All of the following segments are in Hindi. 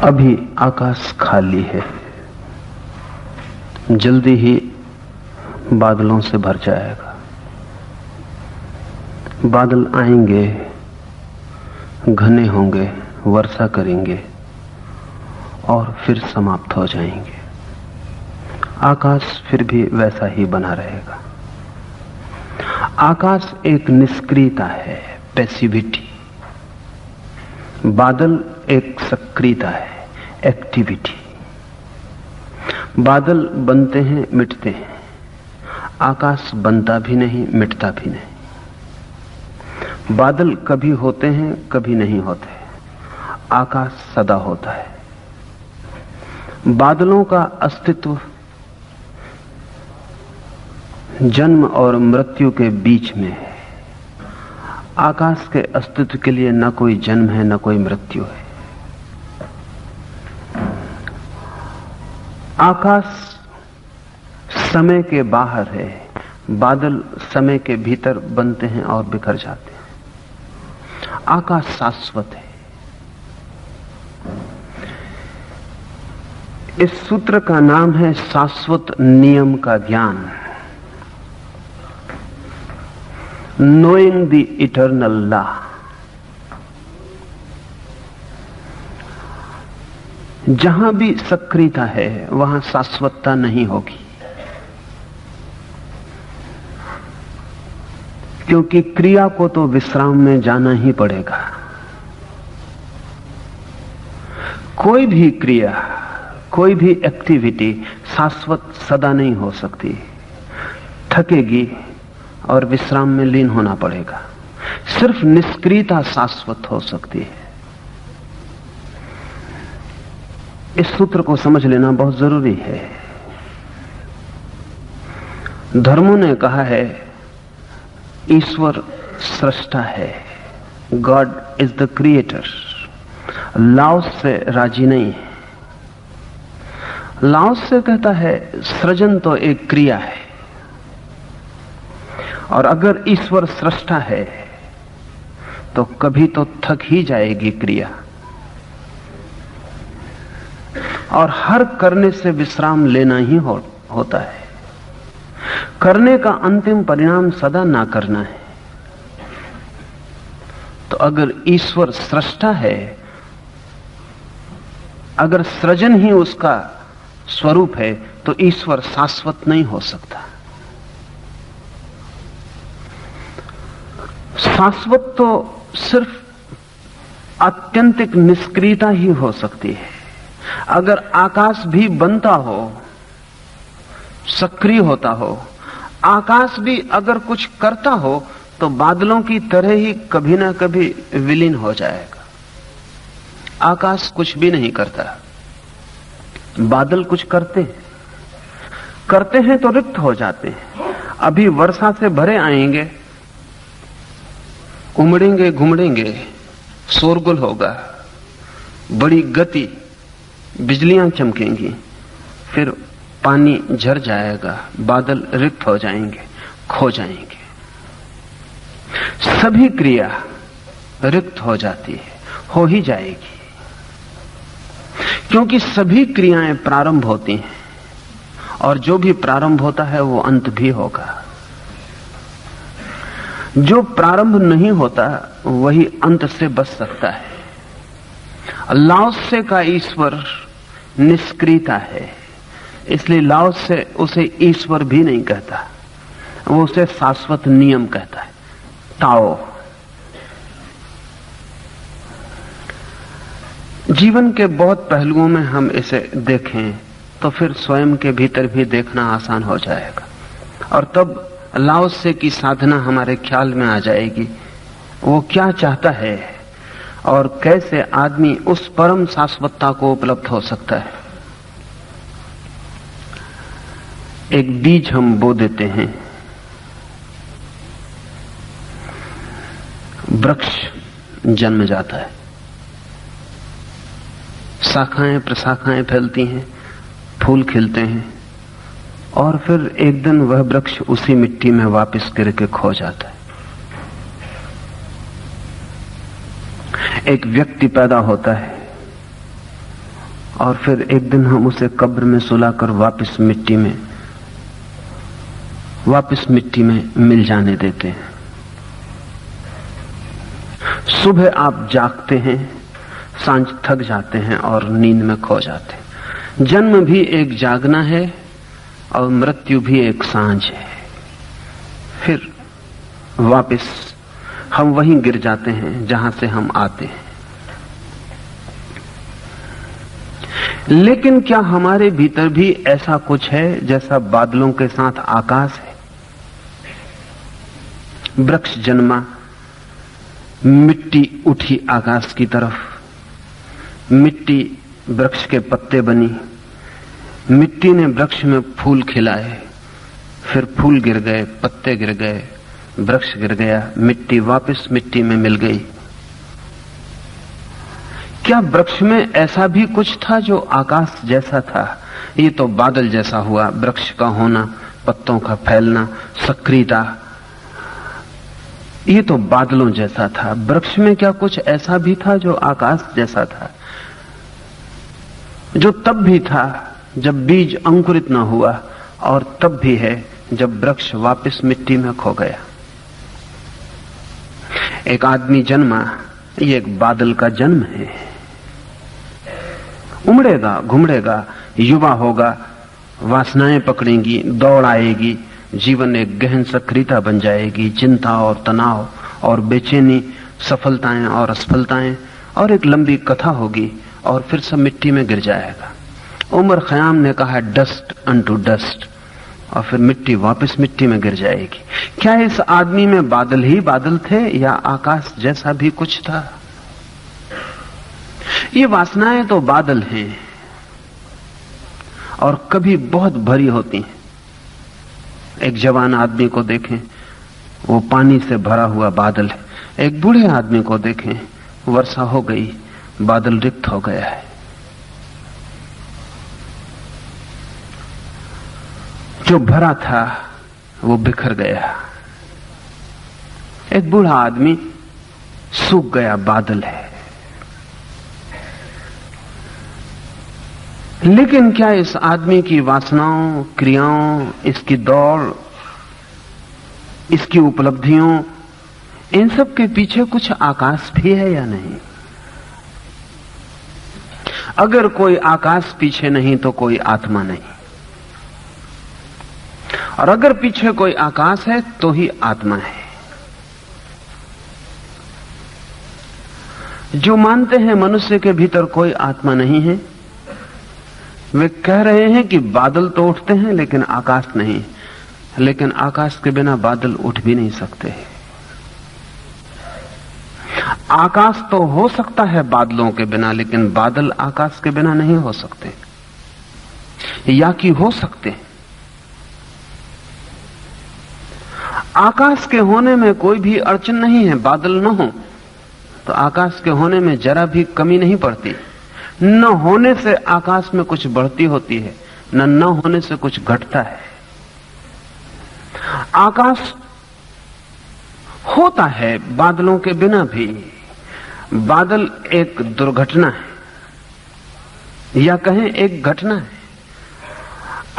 अभी आकाश खाली है, जल्दी ही बादलों से भर जाएगा। बादल आएंगे, घने होंगे, वर्षा करेंगे और फिर समाप्त हो जाएंगे। आकाश फिर भी वैसा ही बना रहेगा। आकाश एक निष्क्रियता है, पैसिविटी। बादल एक सक्रियता है, एक्टिविटी। बादल बनते हैं, मिटते हैं। आकाश बनता भी नहीं, मिटता भी नहीं। बादल कभी होते हैं, कभी नहीं होते। आकाश सदा होता है। बादलों का अस्तित्व जन्म और मृत्यु के बीच में है। आकाश के अस्तित्व के लिए न कोई जन्म है, न कोई मृत्यु है। आकाश समय के बाहर है, बादल समय के भीतर बनते हैं और बिखर जाते हैं। आकाश शाश्वत है। इस सूत्र का नाम है शाश्वत नियम का ज्ञान, नोइंग द इटर्नल लॉ। जहां भी सक्रियता है वहां शाश्वतता नहीं होगी, क्योंकि क्रिया को तो विश्राम में जाना ही पड़ेगा। कोई भी क्रिया, कोई भी एक्टिविटी शाश्वत सदा नहीं हो सकती। थकेगी और विश्राम में लीन होना पड़ेगा। सिर्फ निष्क्रियता शाश्वत हो सकती है। इस सूत्र को समझ लेना बहुत जरूरी है। धर्मों ने कहा है ईश्वर सृष्टा है, God is the creator. Laos से राजी नहीं है। लाओस से कहता है सृजन तो एक क्रिया है, और अगर ईश्वर सृष्टा है तो कभी तो थक ही जाएगी क्रिया, और हर करने से विश्राम लेना ही होता है। करने का अंतिम परिणाम सदा ना करना है। तो अगर ईश्वर सृष्टा है, अगर सृजन ही उसका स्वरूप है, तो ईश्वर शाश्वत नहीं हो सकता। शाश्वत तो सिर्फ आत्यंतिक निष्क्रियता ही हो सकती है। अगर आकाश भी बनता हो, सक्रिय होता हो, आकाश भी अगर कुछ करता हो, तो बादलों की तरह ही कभी ना कभी विलीन हो जाएगा। आकाश कुछ भी नहीं करता, बादल कुछ करते हैं तो रिक्त हो जाते हैं। अभी वर्षा से भरे आएंगे, उमड़ेंगे, घुमड़ेंगे, शोरगुल होगा, बड़ी गति, बिजलियां चमकेंगी, फिर पानी झर जाएगा, बादल रिक्त हो जाएंगे, खो जाएंगे। सभी क्रिया रिक्त हो जाती है, हो ही जाएगी, क्योंकि सभी क्रियाएं प्रारंभ होती हैं, और जो भी प्रारंभ होता है वो अंत भी होगा। जो प्रारंभ नहीं होता वही अंत से बच सकता है। लाओसे का ईश्वर निष्क्रियता है, इसलिए लाओसे उसे ईश्वर भी नहीं कहता, वो उसे शाश्वत नियम कहता है, ताओ। जीवन के बहुत पहलुओं में हम इसे देखें तो फिर स्वयं के भीतर भी देखना आसान हो जाएगा, और तब लाओसे की साधना हमारे ख्याल में आ जाएगी। वो क्या चाहता है और कैसे आदमी उस परम शाश्वतता को उपलब्ध हो सकता है। एक बीज हम बो देते हैं, वृक्ष जन्म जाता है, शाखाएं प्रशाखाएं फैलती हैं, फूल खिलते हैं, और फिर एक दिन वह वृक्ष उसी मिट्टी में वापस गिर के खो जाता है। एक व्यक्ति पैदा होता है, और फिर एक दिन हम उसे कब्र में सुलाकर वापस मिट्टी में मिल जाने देते हैं। सुबह आप जागते हैं, सांझ थक जाते हैं और नींद में खो जाते हैं। जन्म भी एक जागना है और मृत्यु भी एक सांझ है। फिर वापस हम वहीं गिर जाते हैं जहां से हम आते हैं। लेकिन क्या हमारे भीतर भी ऐसा कुछ है जैसा बादलों के साथ आकाश है? वृक्ष जन्मा, मिट्टी उठी आकाश की तरफ, मिट्टी वृक्ष के पत्ते बनी, मिट्टी ने वृक्ष में फूल खिलाए, फिर फूल गिर गए, पत्ते गिर गए, वृक्ष गिर गया, मिट्टी वापस मिट्टी में मिल गई। क्या वृक्ष में ऐसा भी कुछ था जो आकाश जैसा था? ये तो बादल जैसा हुआ, वृक्ष का होना, पत्तों का फैलना, सक्रियता, ये तो बादलों जैसा था। वृक्ष में क्या कुछ ऐसा भी था जो आकाश जैसा था, जो तब भी था जब बीज अंकुरित न हुआ और तब भी है जब वृक्ष वापस मिट्टी में खो गया? एक आदमी जन्मा, ये एक बादल का जन्म है। उमड़ेगा, घुमड़ेगा, युवा होगा, वासनाएं पकड़ेंगी, दौड़ आएगी, जीवन एक गहन सक्रियता बन जाएगी, चिंता और तनाव और बेचैनी, सफलताएं और असफलताएं, और एक लंबी कथा होगी और फिर सब मिट्टी में गिर जाएगा। उमर खयाम ने कहा डस्ट अनटू डस्ट, और फिर मिट्टी वापस मिट्टी में गिर जाएगी। क्या इस आदमी में बादल ही बादल थे या आकाश जैसा भी कुछ था? ये वासनाएं तो बादल हैं और कभी बहुत भरी होती हैं। एक जवान आदमी को देखें, वो पानी से भरा हुआ बादल है। एक बूढ़े आदमी को देखें, वर्षा हो गई, बादल रिक्त हो गया है। जो भरा था वो बिखर गया। एक बूढ़ा आदमी सूख गया, बादल है। लेकिन क्या इस आदमी की वासनाओं, क्रियाओं, इसकी दौड़, इसकी उपलब्धियों, इन सब के पीछे कुछ आकाश भी है या नहीं? अगर कोई आकाश पीछे नहीं तो कोई आत्मा नहीं, और अगर पीछे कोई आकाश है तो ही आत्मा है। जो मानते हैं मनुष्य के भीतर कोई आत्मा नहीं है, वे कह रहे हैं कि बादल तो उठते हैं लेकिन आकाश नहीं। लेकिन आकाश के बिना बादल उठ भी नहीं सकते। आकाश तो हो सकता है बादलों के बिना, लेकिन बादल आकाश के बिना नहीं हो सकते, या कि हो सकते हैं। आकाश के होने में कोई भी अड़चन नहीं है। बादल न हो तो आकाश के होने में जरा भी कमी नहीं पड़ती। न होने से आकाश में कुछ बढ़ती होती है, न होने से कुछ घटता है। आकाश होता है बादलों के बिना भी। बादल एक दुर्घटना है, या कहें एक घटना है।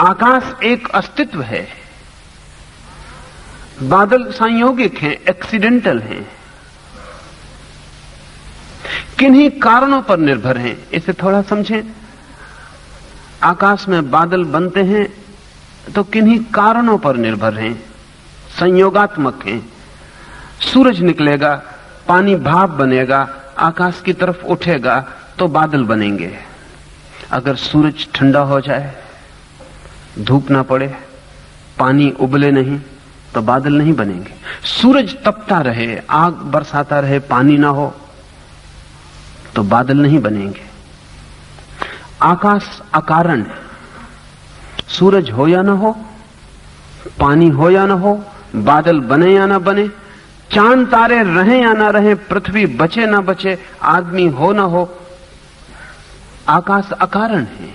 आकाश एक अस्तित्व है। बादल संयोगिक हैं, एक्सीडेंटल हैं, किन्हीं कारणों पर निर्भर हैं। इसे थोड़ा समझें। आकाश में बादल बनते हैं तो किन्हीं कारणों पर निर्भर हैं, संयोगात्मक हैं। सूरज निकलेगा, पानी भाप बनेगा, आकाश की तरफ उठेगा तो बादल बनेंगे। अगर सूरज ठंडा हो जाए, धूप ना पड़े, पानी उबले नहीं, तो बादल नहीं बनेंगे। सूरज तपता रहे, आग बरसाता रहे, पानी ना हो, तो बादल नहीं बनेंगे। आकाश अकारण है। सूरज हो या ना हो, पानी हो या ना हो, बादल बने या ना बने, चांद तारे रहें या ना रहें, पृथ्वी बचे ना बचे, आदमी हो ना हो, आकाश अकारण है,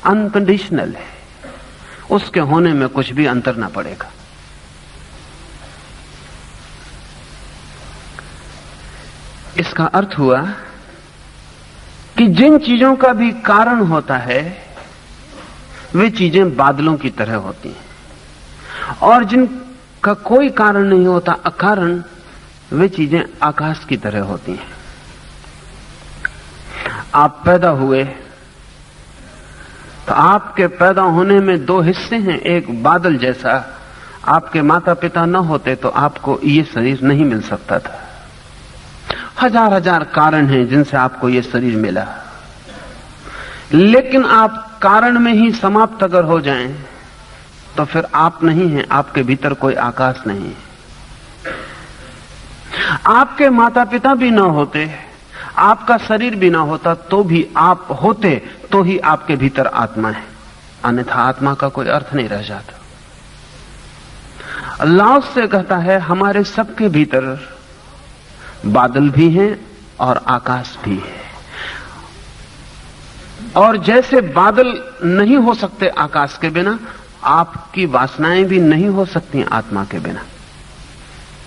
अनकंडीशनल है। उसके होने में कुछ भी अंतर ना पड़ेगा। इसका अर्थ हुआ कि जिन चीजों का भी कारण होता है वे चीजें बादलों की तरह होती हैं, और जिनका कोई कारण नहीं होता, अकारण, वे चीजें आकाश की तरह होती हैं। आप पैदा हुए तो आपके पैदा होने में दो हिस्से हैं, एक बादल जैसा। आपके माता पिता न होते तो आपको ये शरीर नहीं मिल सकता था। हजार हजार कारण हैं जिनसे आपको ये शरीर मिला, लेकिन आप कारण में ही समाप्त अगर हो जाएं तो फिर आप नहीं हैं, आपके भीतर कोई आकाश नहीं है। आपके माता पिता भी ना होते, आपका शरीर भी ना होता, तो भी आप होते तो ही आपके भीतर आत्मा है, अन्यथा आत्मा का कोई अर्थ नहीं रह जाता। अल्लाह से कहता है हमारे सबके भीतर बादल भी हैं और आकाश भी है, और जैसे बादल नहीं हो सकते आकाश के बिना, आपकी वासनाएं भी नहीं हो सकती आत्मा के बिना।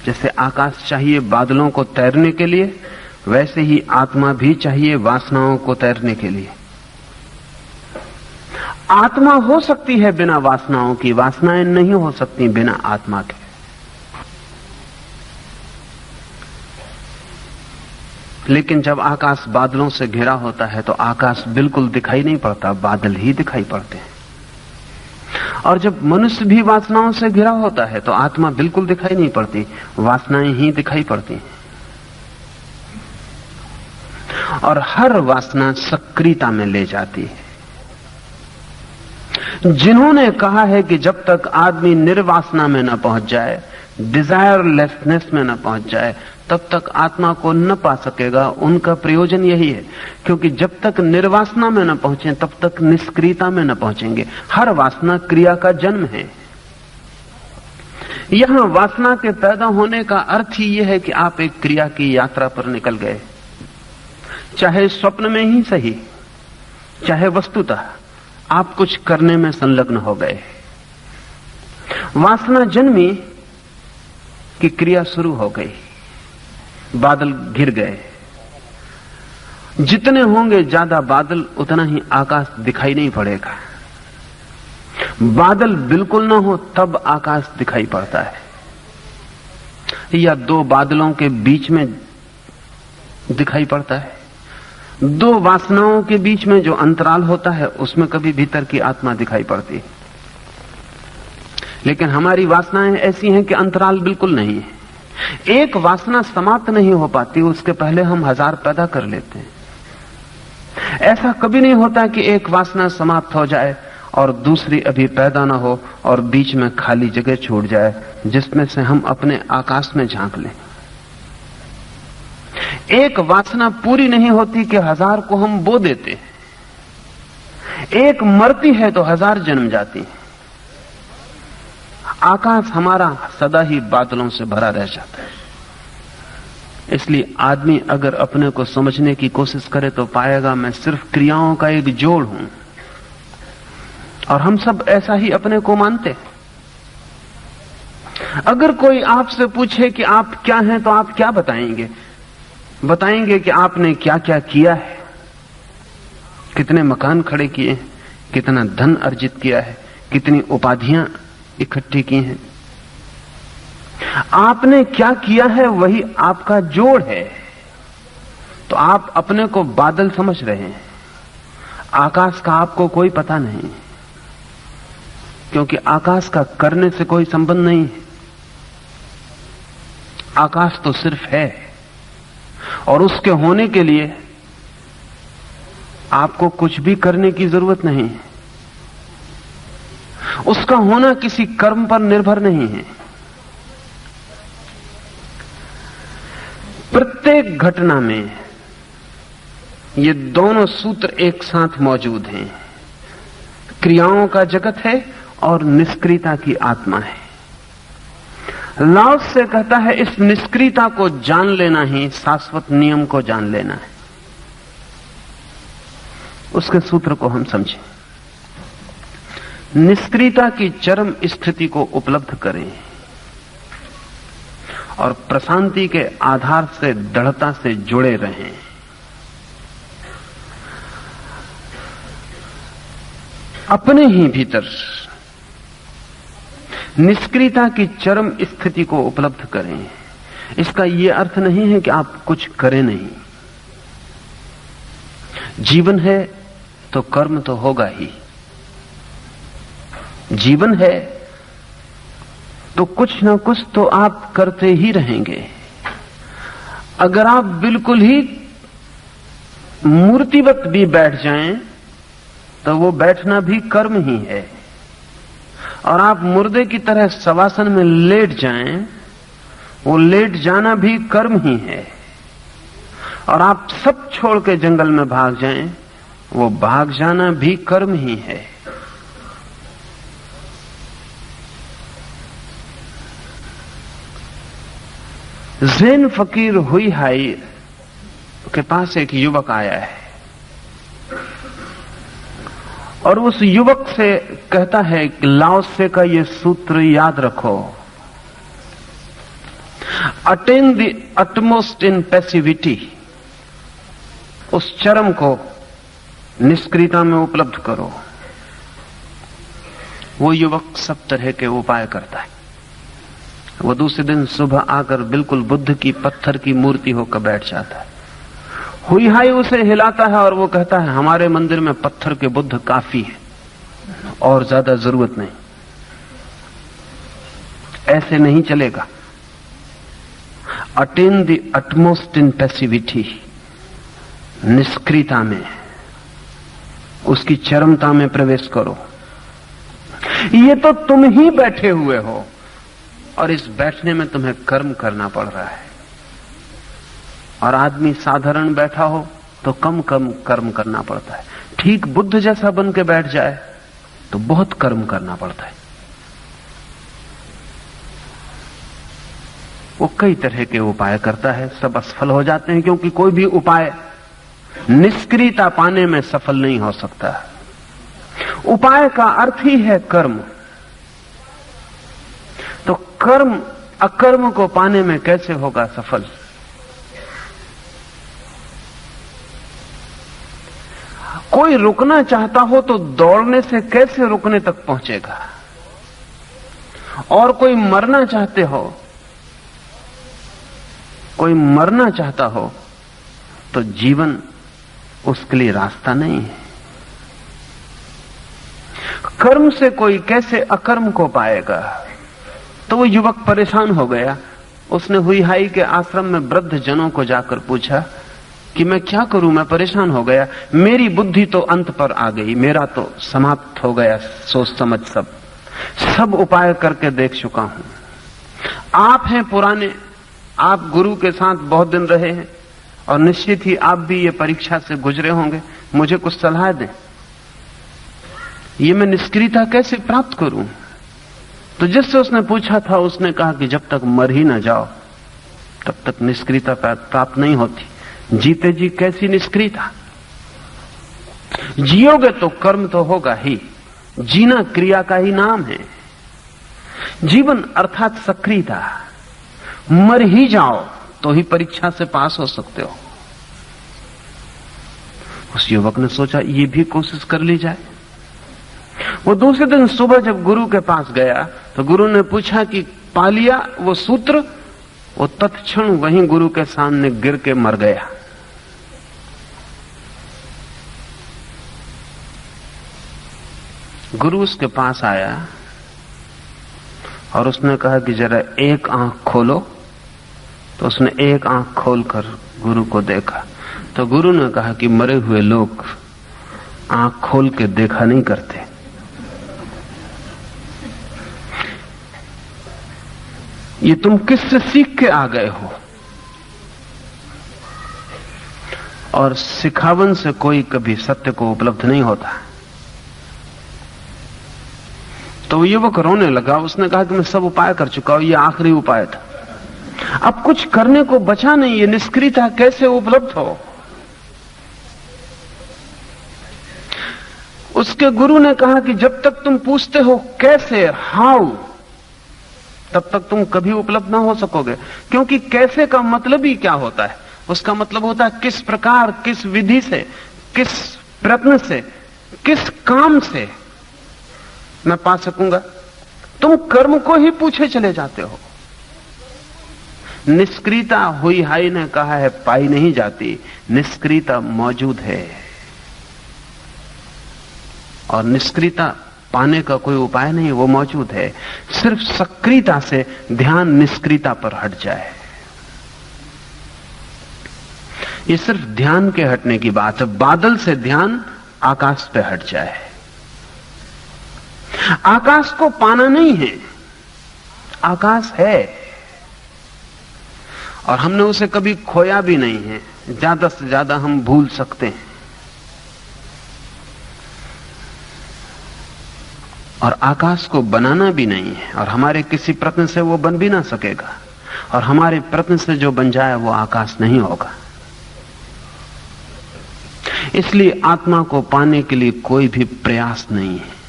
जैसे आकाश चाहिए बादलों को तैरने के लिए, वैसे ही आत्मा भी चाहिए वासनाओं को तैरने के लिए। आत्मा हो सकती है बिना वासनाओं की, वासनाएं नहीं हो सकती बिना आत्मा के। लेकिन जब आकाश बादलों से घिरा होता है तो आकाश बिल्कुल दिखाई नहीं पड़ता, बादल ही दिखाई पड़ते हैं। और जब मनुष्य भी वासनाओं से घिरा होता है तो आत्मा बिल्कुल दिखाई नहीं पड़ती, वासनाएं ही दिखाई पड़ती हैं। और हर वासना सक्रियता में ले जाती है। जिन्होंने कहा है कि जब तक आदमी निर्वासना में न पहुंच जाए, डिजायरलेसनेस में न पहुंच जाए, तब तक आत्मा को न पा सकेगा, उनका प्रयोजन यही है। क्योंकि जब तक निर्वासना में न पहुंचे तब तक निष्क्रियता में न पहुंचेंगे। हर वासना क्रिया का जन्म है। यहां वासना के पैदा होने का अर्थ ही यह है कि आप एक क्रिया की यात्रा पर निकल गए, चाहे स्वप्न में ही सही, चाहे वस्तुतः आप कुछ करने में संलग्न हो गए। वासना जन्मी कि क्रिया शुरू हो गई, बादल घिर गए। जितने होंगे ज्यादा बादल, उतना ही आकाश दिखाई नहीं पड़ेगा। बादल बिल्कुल ना हो तब आकाश दिखाई पड़ता है, या दो बादलों के बीच में दिखाई पड़ता है। दो वासनाओं के बीच में जो अंतराल होता है उसमें कभी भीतर की आत्मा दिखाई पड़ती है। लेकिन हमारी वासनाएं ऐसी हैं कि अंतराल बिल्कुल नहीं है। एक वासना समाप्त नहीं हो पाती, उसके पहले हम हजार पैदा कर लेते हैं। ऐसा कभी नहीं होता कि एक वासना समाप्त हो जाए और दूसरी अभी पैदा ना हो और बीच में खाली जगह छूट जाए जिसमें से हम अपने आकाश में झांक लें। एक वासना पूरी नहीं होती कि हजार को हम बो देते। एक मरती है तो हजार जन्म जाती है। आकाश हमारा सदा ही बादलों से भरा रह जाता है। इसलिए आदमी अगर अपने को समझने की कोशिश करे तो पाएगा मैं सिर्फ क्रियाओं का एक जोड़ हूं, और हम सब ऐसा ही अपने को मानते हैं। अगर कोई आपसे पूछे कि आप क्या हैं, तो आप क्या बताएंगे? बताएंगे कि आपने क्या क्या किया है, कितने मकान खड़े किए, कितना धन अर्जित किया है, कितनी उपाधियां इकट्ठी की हैं। आपने क्या किया है वही आपका जोड़ है। तो आप अपने को बादल समझ रहे हैं, आकाश का आपको कोई पता नहीं, क्योंकि आकाश का करने से कोई संबंध नहीं है। आकाश तो सिर्फ है, और उसके होने के लिए आपको कुछ भी करने की जरूरत नहीं है। उसका होना किसी कर्म पर निर्भर नहीं है। प्रत्येक घटना में ये दोनों सूत्र एक साथ मौजूद हैं। क्रियाओं का जगत है और निष्क्रियता की आत्मा है। लाओ से कहता है इस निष्क्रियता को जान लेना ही शाश्वत नियम को जान लेना है। उसके सूत्र को हम समझें। निष्क्रियता की चरम स्थिति को उपलब्ध करें और प्रशांति के आधार से दृढ़ता से जुड़े रहें। अपने ही भीतर निष्क्रियता की चरम स्थिति को उपलब्ध करें। इसका यह अर्थ नहीं है कि आप कुछ करें नहीं। जीवन है तो कर्म तो होगा ही। जीवन है तो कुछ ना कुछ तो आप करते ही रहेंगे। अगर आप बिल्कुल ही मूर्तिवत भी बैठ जाएं तो वो बैठना भी कर्म ही है, और आप मुर्दे की तरह शवासन में लेट जाएं, वो लेट जाना भी कर्म ही है, और आप सब छोड़ के जंगल में भाग जाएं, वो भाग जाना भी कर्म ही है। ज़ैन फकीर हुई हाई के पास एक युवक आया है और उस युवक से कहता है कि लाओसे का ये सूत्र याद रखो, attain the utmost in passivity, उस चरम को निष्क्रियता में उपलब्ध करो। वो युवक सब तरह के उपाय करता है। वो दूसरे दिन सुबह आकर बिल्कुल बुद्ध की पत्थर की मूर्ति होकर बैठ जाता है। हुई हाई उसे हिलाता है और वो कहता है हमारे मंदिर में पत्थर के बुद्ध काफी है और ज्यादा जरूरत नहीं। ऐसे नहीं चलेगा। Attain the utmost in passivity, निष्क्रियता में, उसकी चरमता में प्रवेश करो। ये तो तुम ही बैठे हुए हो और इस बैठने में तुम्हें कर्म करना पड़ रहा है, और आदमी साधारण बैठा हो तो कम कर्म करना पड़ता है। ठीक बुद्ध जैसा बन के बैठ जाए तो बहुत कर्म करना पड़ता है। वो कई तरह के उपाय करता है, सब असफल हो जाते हैं, क्योंकि कोई भी उपाय निष्क्रियता पाने में सफल नहीं हो सकता। उपाय का अर्थ ही है कर्म। तो कर्म अकर्म को पाने में कैसे होगा सफल? कोई रुकना चाहता हो तो दौड़ने से कैसे रुकने तक पहुंचेगा? और कोई मरना चाहते हो, कोई मरना चाहता हो तो जीवन उसके लिए रास्ता नहीं है। कर्म से कोई कैसे अकर्म को पाएगा? तो वो युवक परेशान हो गया। उसने हुई हाई के आश्रम में वृद्ध जनों को जाकर पूछा कि मैं क्या करूं, मैं परेशान हो गया, मेरी बुद्धि तो अंत पर आ गई, मेरा तो समाप्त हो गया सोच समझ, सब उपाय करके देख चुका हूं। आप हैं पुराने, आप गुरु के साथ बहुत दिन रहे हैं और निश्चित ही आप भी ये परीक्षा से गुजरे होंगे, मुझे कुछ सलाह दें। ये मैं निष्क्रियता कैसे प्राप्त करूं? तो जिससे उसने पूछा था उसने कहा कि जब तक मर ही ना जाओ तब तक निष्क्रियता प्राप्त नहीं होती। जीते जी कैसी निष्क्रियता? जियोगे तो कर्म तो होगा ही। जीना क्रिया का ही नाम है। जीवन अर्थात सक्रियता। मर ही जाओ तो ही परीक्षा से पास हो सकते हो। उस युवक ने सोचा ये भी कोशिश कर ली जाए। वो दूसरे दिन सुबह जब गुरु के पास गया तो गुरु ने पूछा कि पा लिया वो सूत्र? वो तत्क्षण वहीं गुरु के सामने गिर के मर गया। गुरु उसके पास आया और उसने कहा कि जरा एक आंख खोलो। तो उसने एक आंख खोलकर गुरु को देखा। तो गुरु ने कहा कि मरे हुए लोग आंख खोल के देखा नहीं करते। ये तुम किससे सीख के आ गए हो? और सिखावन से कोई कभी सत्य को उपलब्ध नहीं होता। तो वो युवक रोने लगा। उसने कहा कि मैं सब उपाय कर चुका हूं, ये आखिरी उपाय था, अब कुछ करने को बचा नहीं। ये निष्क्रियता कैसे उपलब्ध हो? उसके गुरु ने कहा कि जब तक तुम पूछते हो कैसे, हाउ, तब तक तुम कभी उपलब्ध ना हो सकोगे। क्योंकि कैसे का मतलब ही क्या होता है? उसका मतलब होता है किस प्रकार, किस विधि से, किस प्रयत्न से, किस काम से, मैं पा सकूंगा? तुम कर्म को ही पूछे चले जाते हो। निष्क्रियता हुई हाई ने कहा है पाई नहीं जाती, निष्क्रियता मौजूद है। और निष्क्रियता पाने का कोई उपाय नहीं, वो मौजूद है। सिर्फ सक्रियता से ध्यान निष्क्रियता पर हट जाए। ये सिर्फ ध्यान के हटने की बात है। बादल से ध्यान आकाश पे हट जाए। आकाश को पाना नहीं है, आकाश है और हमने उसे कभी खोया भी नहीं है। ज्यादा से ज्यादा हम भूल सकते हैं। और आकाश को बनाना भी नहीं है और हमारे किसी प्रश्न से वो बन भी ना सकेगा। और हमारे प्रश्न से जो बन जाए वो आकाश नहीं होगा। इसलिए आत्मा को पाने के लिए कोई भी प्रयास नहीं है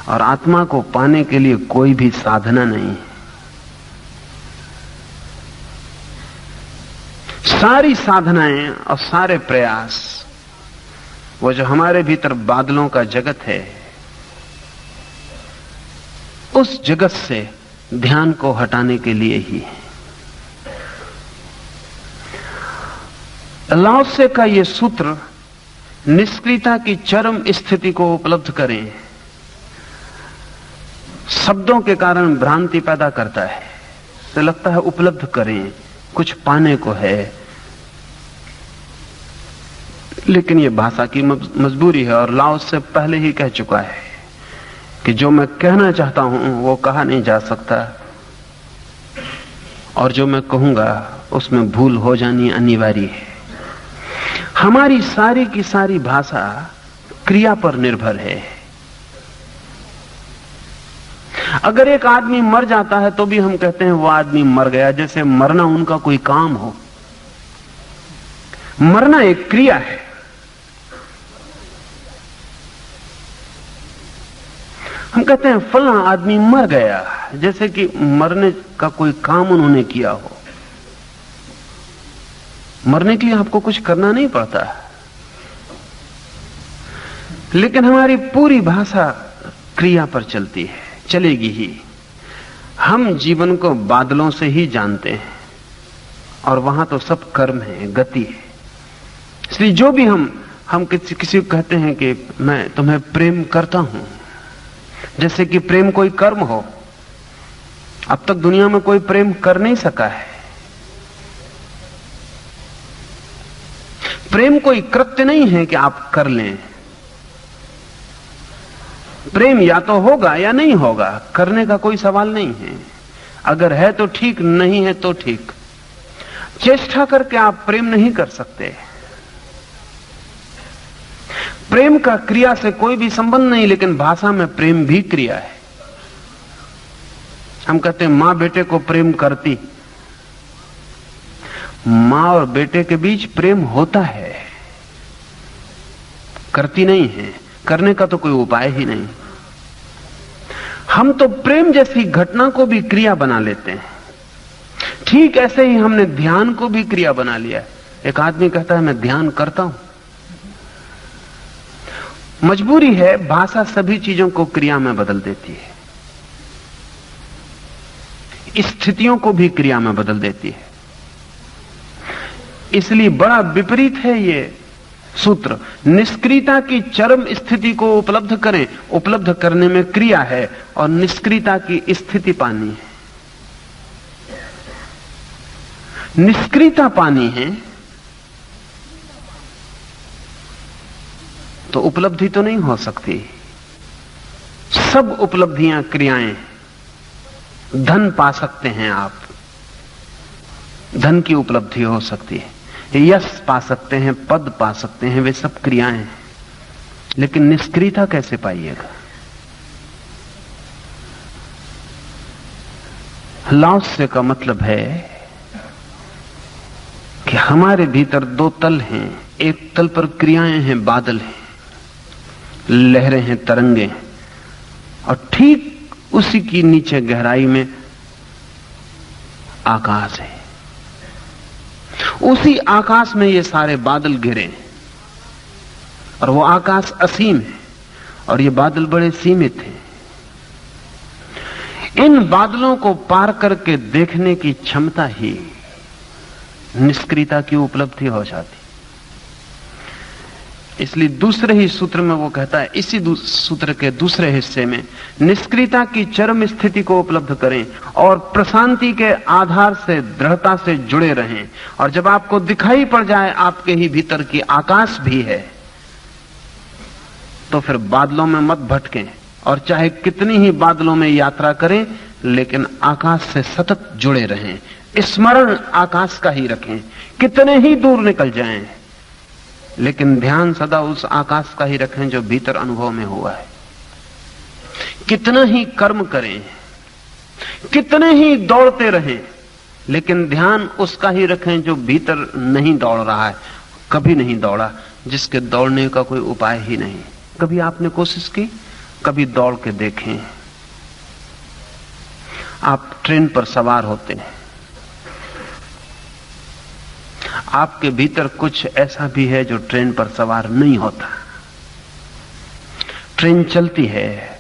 और आत्मा को पाने के लिए कोई भी साधना नहीं है। सारी साधनाएं और सारे प्रयास वो जो हमारे भीतर बादलों का जगत है, उस जगत से ध्यान को हटाने के लिए ही है। लाओ त्से का यह सूत्र निष्क्रियता की चरम स्थिति को उपलब्ध करें शब्दों के कारण भ्रांति पैदा करता है। तो लगता है उपलब्ध करें, कुछ पाने को है, लेकिन यह भाषा की मजबूरी है। और लाओ त्से पहले ही कह चुका है कि जो मैं कहना चाहता हूं वो कहा नहीं जा सकता और जो मैं कहूंगा उसमें भूल हो जानी अनिवार्य है। हमारी सारी की सारी भाषा क्रिया पर निर्भर है। अगर एक आदमी मर जाता है तो भी हम कहते हैं वो आदमी मर गया, जैसे मरना उनका कोई काम हो। मरना एक क्रिया है। हम कहते हैं फलां आदमी मर गया, जैसे कि मरने का कोई काम उन्होंने किया हो। मरने के लिए आपको कुछ करना नहीं पड़ता, लेकिन हमारी पूरी भाषा क्रिया पर चलती है, चलेगी ही। हम जीवन को बादलों से ही जानते हैं और वहां तो सब कर्म है, गति है। इसलिए जो भी हम किसी को कहते हैं कि मैं तुम्हें प्रेम करता हूं, जैसे कि प्रेम कोई कर्म हो। अब तक दुनिया में कोई प्रेम कर नहीं सका है। प्रेम कोई कृत्य नहीं है कि आप कर लें। प्रेम या तो होगा या नहीं होगा, करने का कोई सवाल नहीं है। अगर है तो ठीक, नहीं है तो ठीक। चेष्टा करके आप प्रेम नहीं कर सकते। प्रेम का क्रिया से कोई भी संबंध नहीं, लेकिन भाषा में प्रेम भी क्रिया है। हम कहते हैं मां बेटे को प्रेम करती। मां और बेटे के बीच प्रेम होता है, करती नहीं है। करने का तो कोई उपाय ही नहीं। हम तो प्रेम जैसी घटना को भी क्रिया बना लेते हैं। ठीक ऐसे ही हमने ध्यान को भी क्रिया बना लिया। एक आदमी कहता है मैं ध्यान करता हूं। मजबूरी है, भाषा सभी चीजों को क्रिया में बदल देती है, स्थितियों को भी क्रिया में बदल देती है। इसलिए बड़ा विपरीत है ये सूत्र। निष्क्रियता की चरम स्थिति को उपलब्ध करें, उपलब्ध करने में क्रिया है, और निष्क्रियता की स्थिति पानी है। निष्क्रियता पानी है तो उपलब्धि तो नहीं हो सकती। सब उपलब्धियां क्रियाएं। धन पा सकते हैं आप, धन की उपलब्धि हो सकती है। यश पा सकते हैं, पद पा सकते हैं, वे सब क्रियाएं हैं। लेकिन निष्क्रियता कैसे पाइएगा? लाओ त्से का मतलब है कि हमारे भीतर दो तल हैं। एक तल पर क्रियाएं हैं, बादल हैं, लहरें हैं, तरंगे हैं, और ठीक उसी की नीचे गहराई में आकाश है। उसी आकाश में ये सारे बादल घिरे हैं और वो आकाश असीम है और ये बादल बड़े सीमित हैं। इन बादलों को पार करके देखने की क्षमता ही निष्क्रियता की उपलब्धि हो जाती। इसलिए दूसरे ही सूत्र में वो कहता है, इसी सूत्र के दूसरे हिस्से में, निष्क्रियता की चरम स्थिति को उपलब्ध करें और प्रशांति के आधार से दृढ़ता से जुड़े रहें। और जब आपको दिखाई पड़ जाए आपके ही भीतर की आकाश भी है, तो फिर बादलों में मत भटकें और चाहे कितनी ही बादलों में यात्रा करें, लेकिन आकाश से सतत जुड़े रहें। स्मरण आकाश का ही रखें, कितने ही दूर निकल जाएं, लेकिन ध्यान सदा उस आकाश का ही रखें जो भीतर अनुभव में हुआ है। कितना ही कर्म करें, कितने ही दौड़ते रहें, लेकिन ध्यान उसका ही रखें जो भीतर नहीं दौड़ रहा है, कभी नहीं दौड़ा, जिसके दौड़ने का कोई उपाय ही नहीं। कभी आपने कोशिश की? कभी दौड़ के देखें। आप ट्रेन पर सवार होते हैं, आपके भीतर कुछ ऐसा भी है जो ट्रेन पर सवार नहीं होता। ट्रेन चलती है,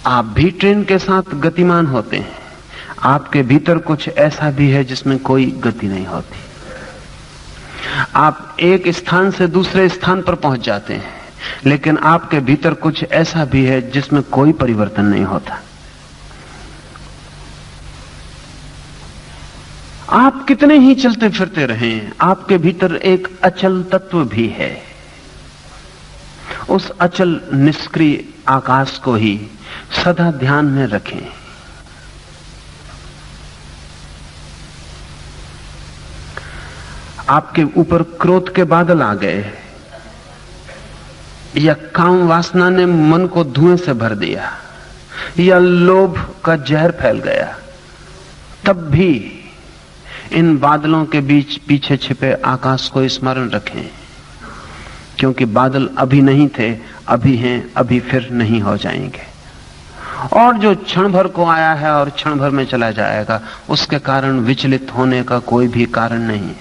आप भी ट्रेन के साथ गतिमान होते हैं। आपके भीतर कुछ ऐसा भी है जिसमें कोई गति नहीं होती। आप एक स्थान से दूसरे स्थान पर पहुंच जाते हैं, लेकिन आपके भीतर कुछ ऐसा भी है जिसमें कोई परिवर्तन नहीं होता। आप कितने ही चलते फिरते रहें, आपके भीतर एक अचल तत्व भी है। उस अचल निष्क्रिय आकाश को ही सदा ध्यान में रखें। आपके ऊपर क्रोध के बादल आ गए या काम वासना ने मन को धुएं से भर दिया या लोभ का जहर फैल गया, तब भी इन बादलों के बीच पीछे छिपे आकाश को स्मरण रखें, क्योंकि बादल अभी नहीं थे, अभी हैं, अभी फिर नहीं हो जाएंगे। और जो क्षण भर को आया है और क्षण भर में चला जाएगा, उसके कारण विचलित होने का कोई भी कारण नहीं।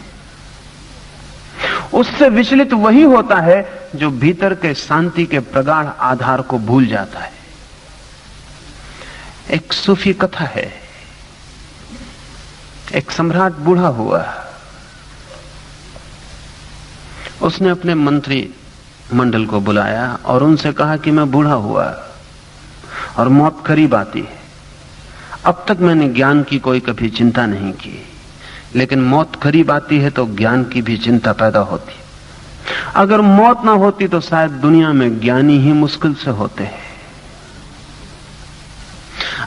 उससे विचलित वही होता है जो भीतर के शांति के प्रगाढ़ आधार को भूल जाता है। एक सूफी कथा है, एक सम्राट बूढ़ा हुआ, उसने अपने मंत्री मंडल को बुलाया और उनसे कहा कि मैं बूढ़ा हुआ और मौत करीब आती है। अब तक मैंने ज्ञान की कोई कभी चिंता नहीं की, लेकिन मौत करीब आती है तो ज्ञान की भी चिंता पैदा होती। अगर मौत ना होती तो शायद दुनिया में ज्ञानी ही मुश्किल से होते हैं।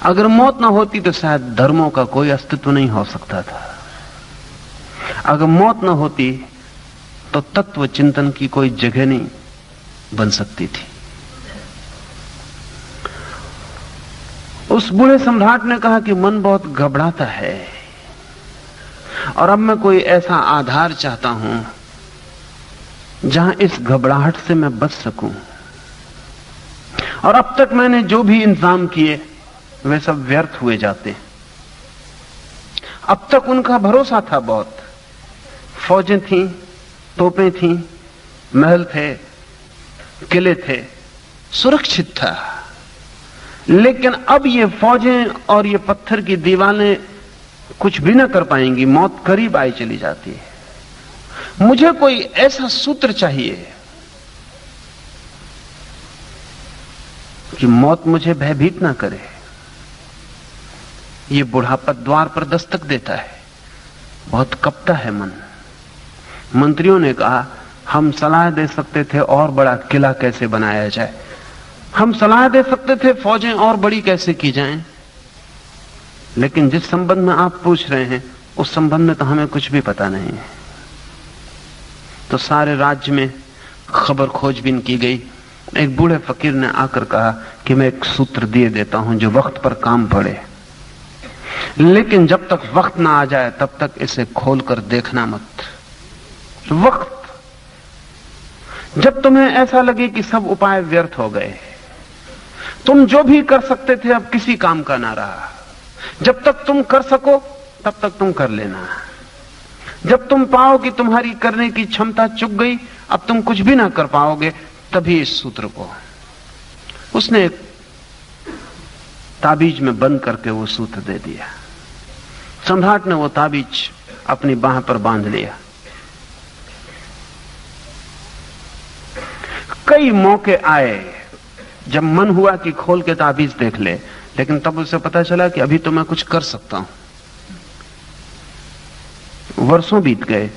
अगर मौत ना होती तो शायद धर्मों का कोई अस्तित्व नहीं हो सकता था। अगर मौत ना होती तो तत्व चिंतन की कोई जगह नहीं बन सकती थी। उस बूढ़े सम्राट ने कहा कि मन बहुत घबराता है और अब मैं कोई ऐसा आधार चाहता हूं जहां इस घबराहट से मैं बच सकूं। और अब तक मैंने जो भी इंतजाम किए वे सब व्यर्थ हुए जाते। अब तक उनका भरोसा था बहुत, फौजें थीं, तोपें थीं, महल थे, किले थे, सुरक्षित था। लेकिन अब ये फौजें और ये पत्थर की दीवारें कुछ भी ना कर पाएंगी, मौत करीब आई चली जाती है। मुझे कोई ऐसा सूत्र चाहिए कि मौत मुझे भयभीत ना करे। ये बुढ़ापा द्वार पर दस्तक देता है, बहुत कपटा है मन। मंत्रियों ने कहा हम सलाह दे सकते थे और बड़ा किला कैसे बनाया जाए, हम सलाह दे सकते थे फौजें और बड़ी कैसे की जाएं, लेकिन जिस संबंध में आप पूछ रहे हैं उस संबंध में तो हमें कुछ भी पता नहीं है। तो सारे राज्य में खबर खोजबीन की गई। एक बूढ़े फकीर ने आकर कहा कि मैं एक सूत्र दिए देता हूं जो वक्त पर काम पड़े, लेकिन जब तक वक्त ना आ जाए तब तक इसे खोलकर देखना मत। वक्त, जब तुम्हें ऐसा लगे कि सब उपाय व्यर्थ हो गए, तुम जो भी कर सकते थे अब किसी काम का ना रहा, जब तक तुम कर सको तब तक तुम कर लेना। जब तुम पाओ कि तुम्हारी करने की क्षमता चुक गई, अब तुम कुछ भी ना कर पाओगे, तभी इस सूत्र को उसने एक ताबीज में बंद करके वो सूत्र दे दिया। सम्राट ने वो ताबीज अपनी बाह पर बांध लिया। कई मौके आए जब मन हुआ कि खोल के ताबीज देख ले, लेकिन तब उसे पता चला कि अभी तो मैं कुछ कर सकता हूं। वर्षों बीत गए,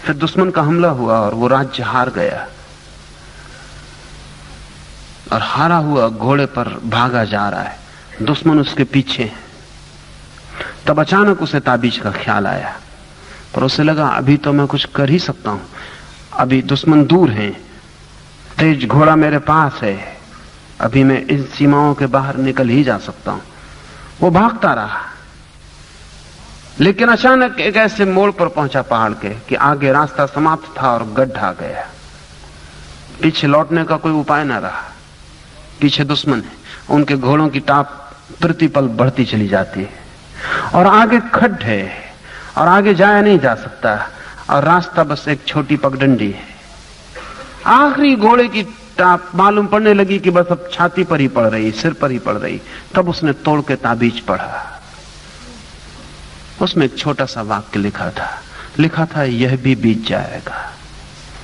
फिर दुश्मन का हमला हुआ और वो राज्य हार गया और हारा हुआ घोड़े पर भागा जा रहा है, दुश्मन उसके पीछे। तब अचानक उसे ताबीज का ख्याल आया, पर उसे लगा अभी तो मैं कुछ कर ही सकता हूं, अभी दुश्मन दूर हैं, तेज घोड़ा मेरे पास है, अभी मैं इन सीमाओं के बाहर निकल ही जा सकता हूं। वो भागता रहा, लेकिन अचानक एक ऐसे मोड़ पर पहुंचा पहाड़ के कि आगे रास्ता समाप्त था और गड्ढा गया। पीछे लौटने का कोई उपाय ना रहा, पीछे दुश्मन है, उनके घोड़ों की टाप प्रतिपल बढ़ती चली जाती है और आगे खड्ड है और आगे जाया नहीं जा सकता और रास्ता बस एक छोटी पगडंडी है। आखिरी घोड़े की टाप मालूम पड़ने लगी कि बस अब छाती पर ही पड़ रही, सिर पर ही पड़ रही। तब उसने तोड़ के ताबीज पढ़ा। उसमें एक छोटा सा वाक्य लिखा था यह भी बीत जाएगा,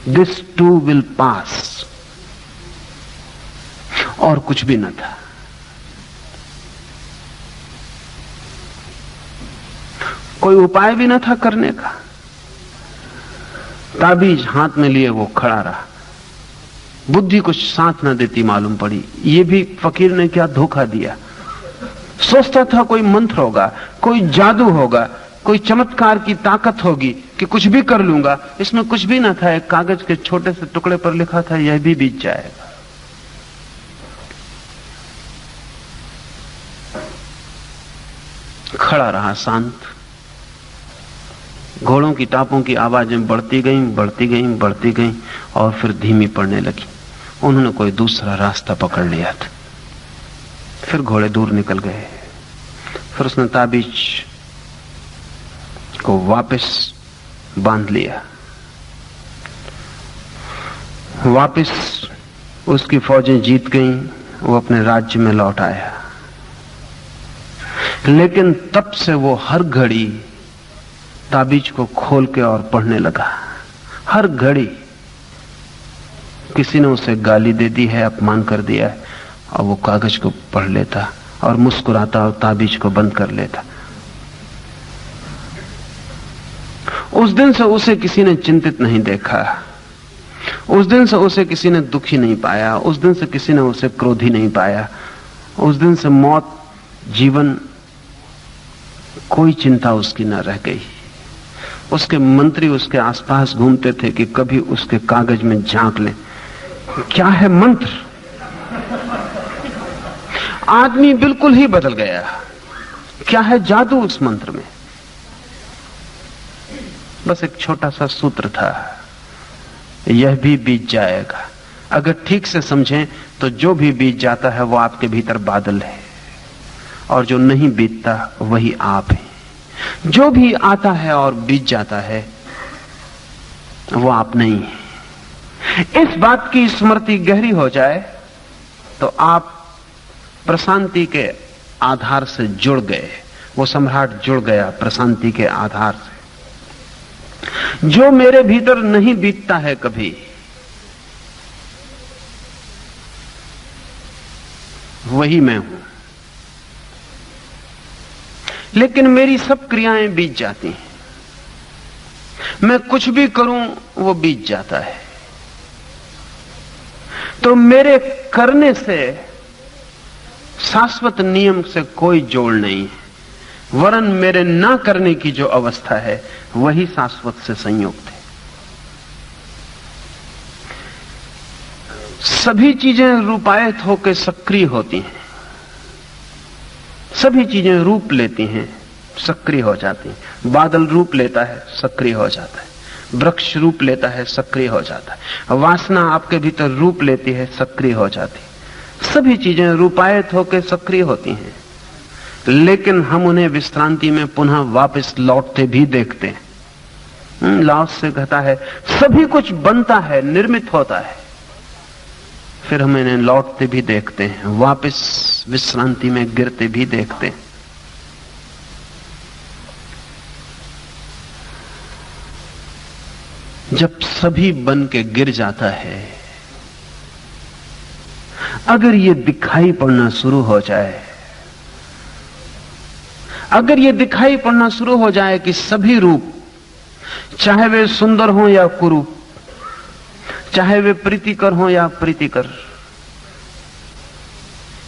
दिस टू विल पास, और कुछ भी न था। कोई उपाय भी न था करने का। ताबीज हाथ में लिए वो खड़ा रहा, बुद्धि कुछ साथ न देती मालूम पड़ी। ये भी फकीर ने क्या धोखा दिया। सोचता था कोई मंत्र होगा, कोई जादू होगा, कोई चमत्कार की ताकत होगी कि कुछ भी कर लूंगा। इसमें कुछ भी न था। एक कागज के छोटे से टुकड़े पर लिखा था यह भी बीत जाएगा। खड़ा रहा शांत। घोड़ों की टापों की आवाजें बढ़ती गईं और फिर धीमी पड़ने लगी। उन्होंने कोई दूसरा रास्ता पकड़ लिया था। फिर घोड़े दूर निकल गए। फिर उसने ताबीज को वापस बांध लिया। वापस उसकी फौजें जीत गईं, वो अपने राज्य में लौट आया। लेकिन तब से वो हर घड़ी ताबीज को खोल के और पढ़ने लगा। हर घड़ी किसी ने उसे गाली दे दी है, अपमान कर दिया है, और वो कागज को पढ़ लेता और मुस्कुराता और ताबीज को बंद कर लेता। उस दिन से उसे किसी ने चिंतित नहीं देखा। उस दिन से उसे किसी ने दुखी नहीं पाया। उस दिन से किसी ने उसे क्रोधी नहीं पाया। उस दिन से मौत, जीवन, कोई चिंता उसकी न रह गई। उसके मंत्री उसके आसपास घूमते थे कि कभी उसके कागज में झांक लें, क्या है मंत्र। आदमी बिल्कुल ही बदल गया। क्या है जादू उस मंत्र में। बस एक छोटा सा सूत्र था, यह भी बीत जाएगा। अगर ठीक से समझें तो जो भी बीत जाता है वो आपके भीतर बादल है, और जो नहीं बीतता वही आप है। जो भी आता है और बीत जाता है वो आप नहीं है। इस बात की स्मृति गहरी हो जाए तो आप प्रशांति के आधार से जुड़ गए। वो सम्राट जुड़ गया प्रशांति के आधार से। जो मेरे भीतर नहीं बीतता है कभी, वही मैं हूं। लेकिन मेरी सब क्रियाएं बीत जाती हैं। मैं कुछ भी करूं वो बीत जाता है। तो मेरे करने से शाश्वत नियम से कोई जोड़ नहीं है, वरन मेरे ना करने की जो अवस्था है वही शाश्वत से संयुक्त है। सभी चीजें रूपायत होकर सक्रिय होती हैं। सभी चीजें रूप लेती हैं, सक्रिय हो जाती हैं। बादल रूप लेता है, सक्रिय हो जाता है। वृक्ष रूप लेता है, सक्रिय हो जाता है। वासना आपके भीतर रूप लेती है, सक्रिय हो जाती है। सभी चीजें रूपायत होकर सक्रिय होती हैं, लेकिन हम उन्हें विश्रांति में पुनः वापस लौटते भी देखते हैं। लाओस से कहता है सभी कुछ बनता है, निर्मित होता है, फिर हम इन्हें लौटते भी देखते हैं, वापस विश्रांति में गिरते भी देखते हैं। जब सभी बन के गिर जाता है, अगर ये दिखाई पड़ना शुरू हो जाए, अगर ये दिखाई पड़ना शुरू हो जाए कि सभी रूप, चाहे वे सुंदर हो या कुरूप, चाहे वे प्रीतिकर हो या प्रीतिकर,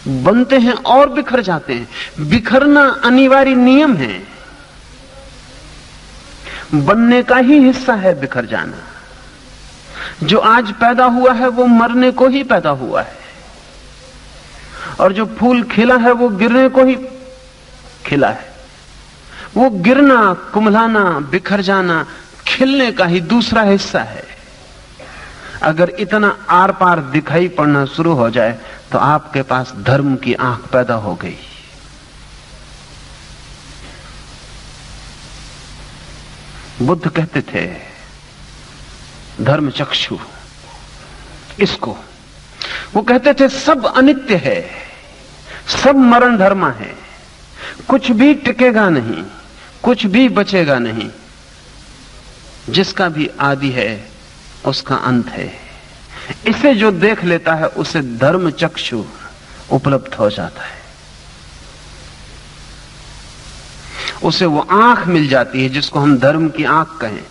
बनते हैं और बिखर जाते हैं। बिखरना अनिवार्य नियम है, बनने का ही हिस्सा है बिखर जाना। जो आज पैदा हुआ है वो मरने को ही पैदा हुआ है, और जो फूल खिला है वो गिरने को ही खिला है। वो गिरना, कुम्हलाना, बिखर जाना खिलने का ही दूसरा हिस्सा है। अगर इतना आर पार दिखाई पड़ना शुरू हो जाए तो आपके पास धर्म की आंख पैदा हो गई। बुद्ध कहते थे धर्म चक्षु, इसको वो कहते थे सब अनित्य है, सब मरण धर्मा है, कुछ भी टिकेगा नहीं, कुछ भी बचेगा नहीं, जिसका भी आदि है उसका अंत है। इसे जो देख लेता है उसे धर्म चक्षु उपलब्ध हो जाता है, उसे वो आंख मिल जाती है जिसको हम धर्म की आंख कहें।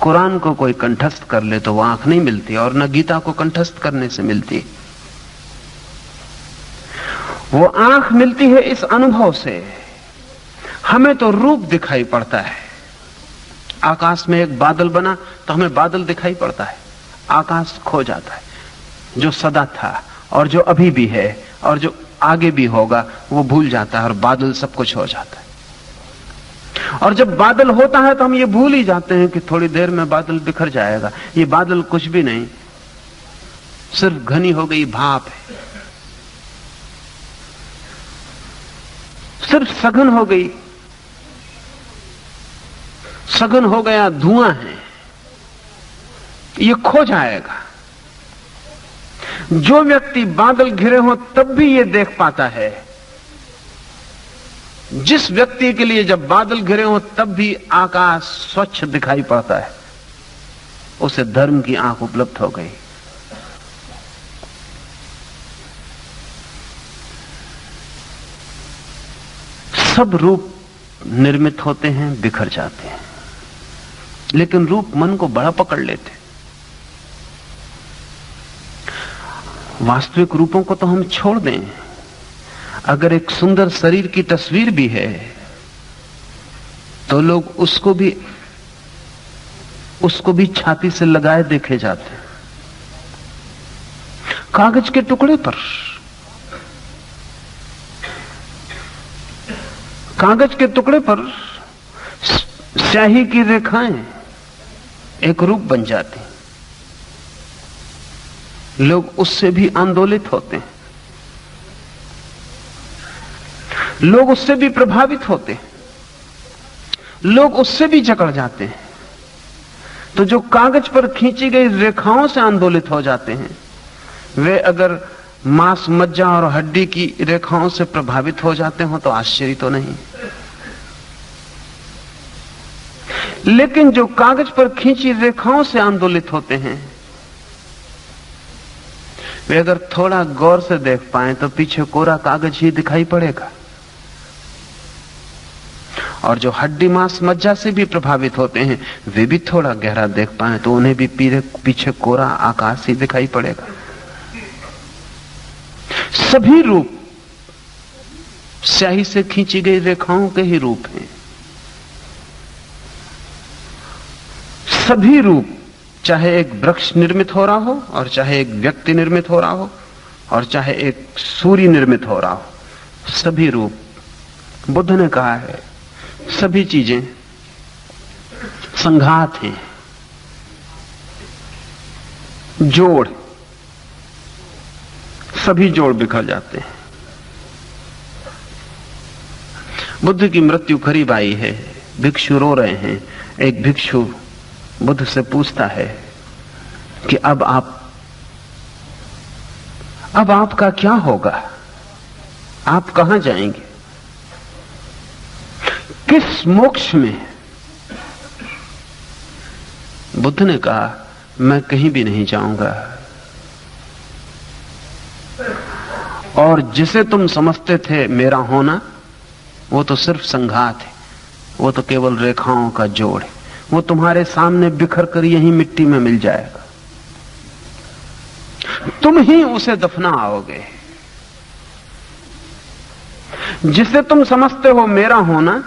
कुरान को कोई कंठस्थ कर ले तो वो आंख नहीं मिलती, और न गीता को कंठस्थ करने से मिलती। वो आंख मिलती है इस अनुभव से। हमें तो रूप दिखाई पड़ता है। आकाश में एक बादल बना तो हमें बादल दिखाई पड़ता है, आकाश खो जाता है। जो सदा था और जो अभी भी है और जो आगे भी होगा वो भूल जाता है, और बादल सब कुछ हो जाता है। और जब बादल होता है तो हम ये भूल ही जाते हैं कि थोड़ी देर में बादल बिखर जाएगा। ये बादल कुछ भी नहीं, सिर्फ घनी हो गई भाप है, सिर्फ सघन हो गई, सघन हो गया धुआं है, ये खो जाएगा। जो व्यक्ति बादल घिरे हो तब भी ये देख पाता है। जिस व्यक्ति के लिए जब बादल घिरे हो तब भी आकाश स्वच्छ दिखाई पड़ता है, उसे धर्म की आंख उपलब्ध हो गई। सब रूप निर्मित होते हैं, बिखर जाते हैं, लेकिन रूप मन को बड़ा पकड़ लेते। वास्तविक रूपों को तो हम छोड़ दें। अगर एक सुंदर शरीर की तस्वीर भी है तो लोग उसको भी छाती से लगाए देखे जाते हैं। कागज के टुकड़े पर, कागज के टुकड़े पर स्याही की रेखाएं एक रूप बन जाती, लोग उससे भी आंदोलित होते हैं, लोग उससे भी प्रभावित होते हैं, लोग उससे भी जकड़ जाते हैं। तो जो कागज पर खींची गई रेखाओं से आंदोलित हो जाते हैं, वे अगर मांस, मज्जा और हड्डी की रेखाओं से प्रभावित हो जाते हो तो आश्चर्य तो नहीं। लेकिन जो कागज पर खींची रेखाओं से आंदोलित होते हैं, वे अगर थोड़ा गौर से देख पाएं तो पीछे कोरा कागज ही दिखाई पड़ेगा। और जो हड्डी, मांस, मज्जा से भी प्रभावित होते हैं, वे भी थोड़ा गहरा देख पाएं तो उन्हें भी पीछे कोरा आकाश ही दिखाई पड़ेगा। सभी रूप स्याही से खींची गई रेखाओं के ही रूप हैं। सभी रूप, चाहे एक वृक्ष निर्मित हो रहा हो और चाहे एक व्यक्ति निर्मित हो रहा हो और चाहे एक सूर्य निर्मित हो रहा हो, सभी रूप, बुद्ध ने कहा है, सभी चीजें संघात हैं, जोड़, सभी जोड़ बिखर जाते हैं। बुद्ध की मृत्यु करीब आई है, भिक्षु रो रहे हैं। एक भिक्षु बुद्ध से पूछता है कि अब आप अब आपका क्या होगा? आप कहां जाएंगे? किस मोक्ष में? बुद्ध ने कहा, मैं कहीं भी नहीं जाऊंगा, और जिसे तुम समझते थे मेरा होना, वो तो सिर्फ संघात है, वो तो केवल रेखाओं का जोड़ है, वो तुम्हारे सामने बिखर कर यहीं मिट्टी में मिल जाएगा, तुम ही उसे दफना आओगे। जिसे तुम समझते हो मेरा होना,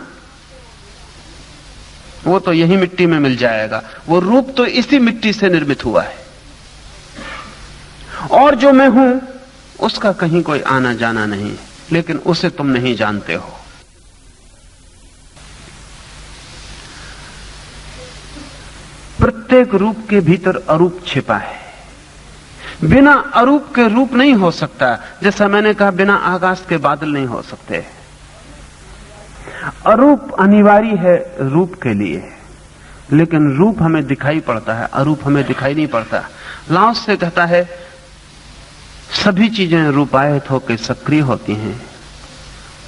वो तो यही मिट्टी में मिल जाएगा, वो रूप तो इसी मिट्टी से निर्मित हुआ है, और जो मैं हूं उसका कहीं कोई आना जाना नहीं है, लेकिन उसे तुम नहीं जानते हो। प्रत्येक रूप के भीतर अरूप छिपा है। बिना अरूप के रूप नहीं हो सकता, जैसा मैंने कहा बिना आकाश के बादल नहीं हो सकते। अरूप अनिवार्य है रूप के लिए, लेकिन रूप हमें दिखाई पड़ता है, अरूप हमें दिखाई नहीं पड़ता। लाओस से कहता है सभी चीजें रूपायित होकर सक्रिय होती हैं,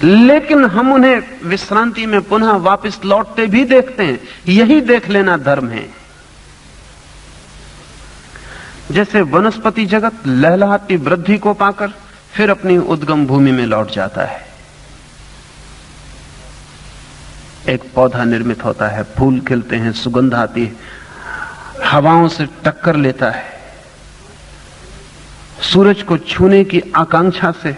लेकिन हम उन्हें विश्रांति में पुनः वापस लौटते भी देखते हैं। यही देख लेना धर्म है। जैसे वनस्पति जगत लहलहाती वृद्धि को पाकर फिर अपनी उद्गम भूमि में लौट जाता है। एक पौधा निर्मित होता है, फूल खिलते हैं, सुगंध आती है, हवाओं से टक्कर लेता है, सूरज को छूने की आकांक्षा से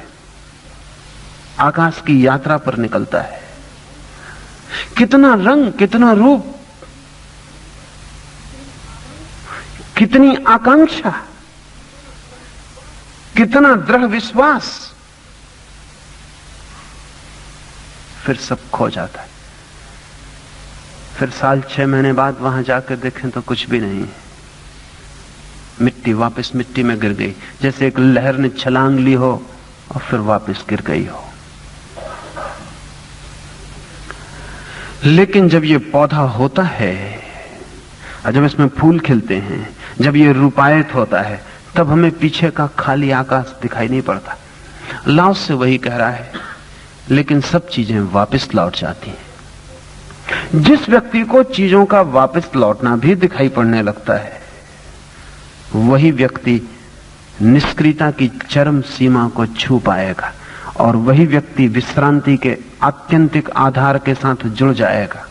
आकाश की यात्रा पर निकलता है। कितना रंग, कितना रूप, कितनी आकांक्षा, कितना दृढ़ विश्वास, फिर सब खो जाता है। फिर साल 6 महीने बाद वहां जाकर देखें तो कुछ भी नहीं है, मिट्टी वापस मिट्टी में गिर गई, जैसे एक लहर ने छलांग ली हो और फिर वापस गिर गई हो। लेकिन जब ये पौधा होता है और जब इसमें फूल खिलते हैं, जब ये रूपायित होता है, तब हमें पीछे का खाली आकाश दिखाई नहीं पड़ता। लाओस से वही कह रहा है, लेकिन सब चीजें वापस लौट जाती हैं। जिस व्यक्ति को चीजों का वापस लौटना भी दिखाई पड़ने लगता है, वही व्यक्ति निष्क्रियता की चरम सीमा को छू पाएगा, और वही व्यक्ति विश्रांति के आत्यंतिक आधार के साथ जुड़ जाएगा।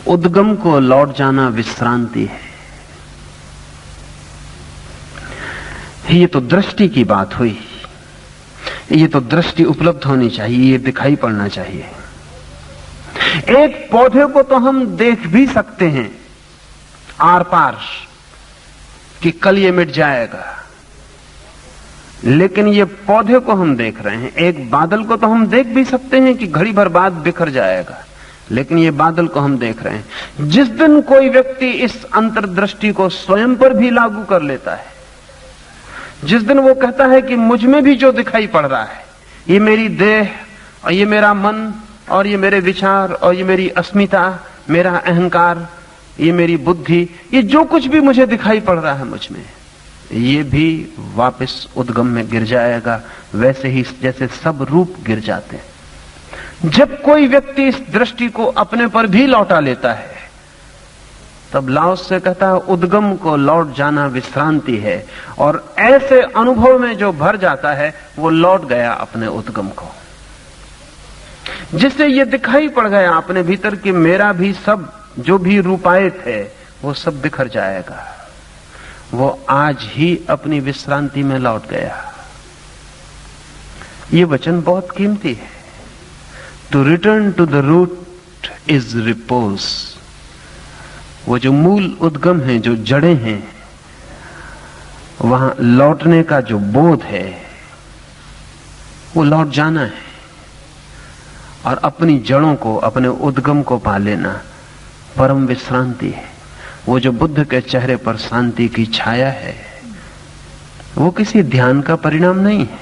उद्गम को लौट जाना विश्रांति है। ये तो दृष्टि की बात हुई, ये तो दृष्टि उपलब्ध होनी चाहिए, ये दिखाई पड़ना चाहिए। एक पौधे को तो हम देख भी सकते हैं आर पार कि कल ये मिट जाएगा, लेकिन ये पौधे को हम देख रहे हैं। एक बादल को तो हम देख भी सकते हैं कि घड़ी भर बाद बिखर जाएगा, लेकिन ये बादल को हम देख रहे हैं। जिस दिन कोई व्यक्ति इस अंतर्दृष्टि को स्वयं पर भी लागू कर लेता है, जिस दिन वो कहता है कि मुझ में भी जो दिखाई पड़ रहा है, ये मेरी देह और ये मेरा मन और ये मेरे विचार और ये मेरी अस्मिता, मेरा अहंकार, ये मेरी बुद्धि, ये जो कुछ भी मुझे दिखाई पड़ रहा है मुझ में, ये भी वापस उद्गम में गिर जाएगा, वैसे ही जैसे सब रूप गिर जाते हैं। जब कोई व्यक्ति इस दृष्टि को अपने पर भी लौटा लेता है, तब लाओस से कहता है उद्गम को लौट जाना विश्रांति है, और ऐसे अनुभव में जो भर जाता है वो लौट गया अपने उद्गम को। जिससे ये दिखाई पड़ गया अपने भीतर कि मेरा भी सब जो भी रूपायित है वो सब बिखर जाएगा, वो आज ही अपनी विश्रांति में लौट गया। ये वचन बहुत कीमती है। To return to the root is repose. वो जो मूल उद्गम है, जो जड़ें हैं, वहां लौटने का जो बोध है, वो लौट जाना है और अपनी जड़ों को, अपने उद्गम को पा लेना परम विश्रांति है। वो जो बुद्ध के चेहरे पर शांति की छाया है, वो किसी ध्यान का परिणाम नहीं है,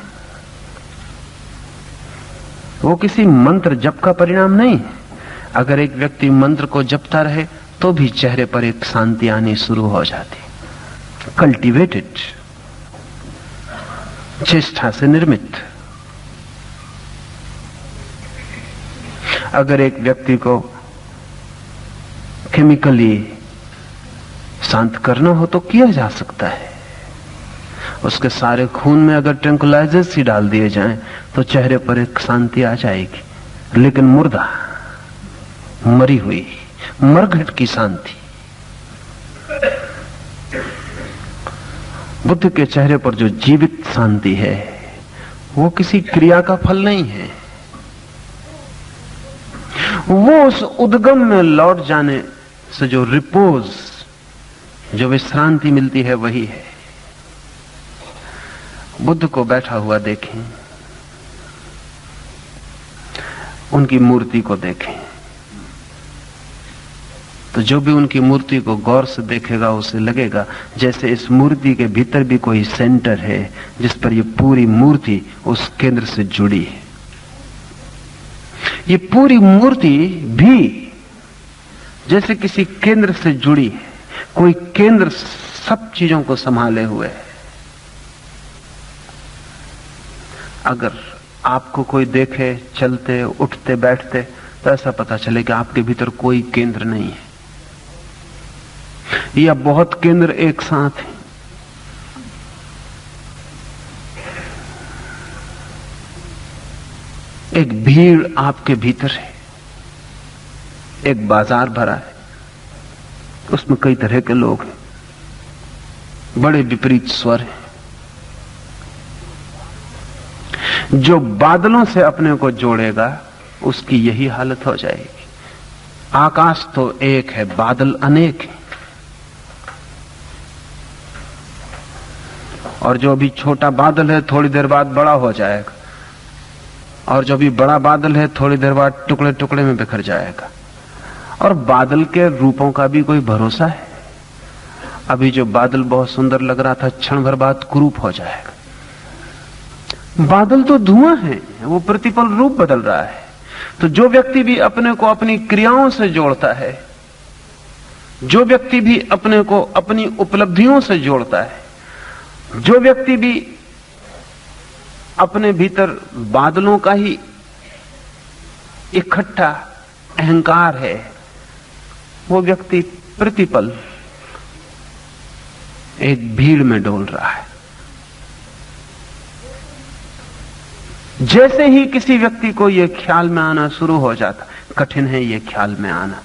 वो किसी मंत्र जप का परिणाम नहीं है। अगर एक व्यक्ति मंत्र को जपता रहे तो भी चेहरे पर एक शांति आनी शुरू हो जाती। कल्टिवेटेड, चेष्टा से निर्मित। अगर एक व्यक्ति को केमिकली शांत करना हो तो किया जा सकता है। उसके सारे खून में अगर ट्रैंकुलाइजर्स ही डाल दिए जाएं तो चेहरे पर एक शांति आ जाएगी। लेकिन मुर्दा, मरी हुई, मरघट की शांति बुद्ध के चेहरे पर जो जीवित शांति है वो किसी क्रिया का फल नहीं है। वो उस उद्गम में लौट जाने से जो रिपोज, जो विश्रांति मिलती है वही है। बुद्ध को बैठा हुआ देखें, उनकी मूर्ति को देखें, तो जो भी उनकी मूर्ति को गौर से देखेगा उसे लगेगा जैसे इस मूर्ति के भीतर भी कोई सेंटर है जिस पर ये पूरी मूर्ति उस केंद्र से जुड़ी है। ये पूरी मूर्ति भी जैसे किसी केंद्र से जुड़ी है। कोई केंद्र सब चीजों को संभाले हुए है। अगर आपको कोई देखे चलते, उठते, बैठते तो ऐसा पता चले कि आपके भीतर कोई केंद्र नहीं है या बहुत केंद्र एक साथ है। एक भीड़ आपके भीतर है, एक बाजार भरा है, उसमें कई तरह के लोग हैं, बड़े विपरीत स्वर हैं। जो बादलों से अपने को जोड़ेगा उसकी यही हालत हो जाएगी। आकाश तो एक है, बादल अनेक हैं। और जो अभी छोटा बादल है थोड़ी देर बाद बड़ा हो जाएगा, और जो अभी बड़ा बादल है थोड़ी देर बाद टुकड़े टुकड़े में बिखर जाएगा। और बादल के रूपों का भी कोई भरोसा है? अभी जो बादल बहुत सुंदर लग रहा था क्षण भर बाद कुरूप हो जाएगा। बादल तो धुआं है, वो प्रतिपल रूप बदल रहा है। तो जो व्यक्ति भी अपने को अपनी क्रियाओं से जोड़ता है, जो व्यक्ति भी अपने को अपनी उपलब्धियों से जोड़ता है, जो व्यक्ति भी अपने भीतर बादलों का ही इकट्ठा अहंकार है, वो व्यक्ति प्रतिपल एक भीड़ में डोल रहा है। जैसे ही किसी व्यक्ति को यह ख्याल में आना शुरू हो जाता, कठिन है यह ख्याल में आना,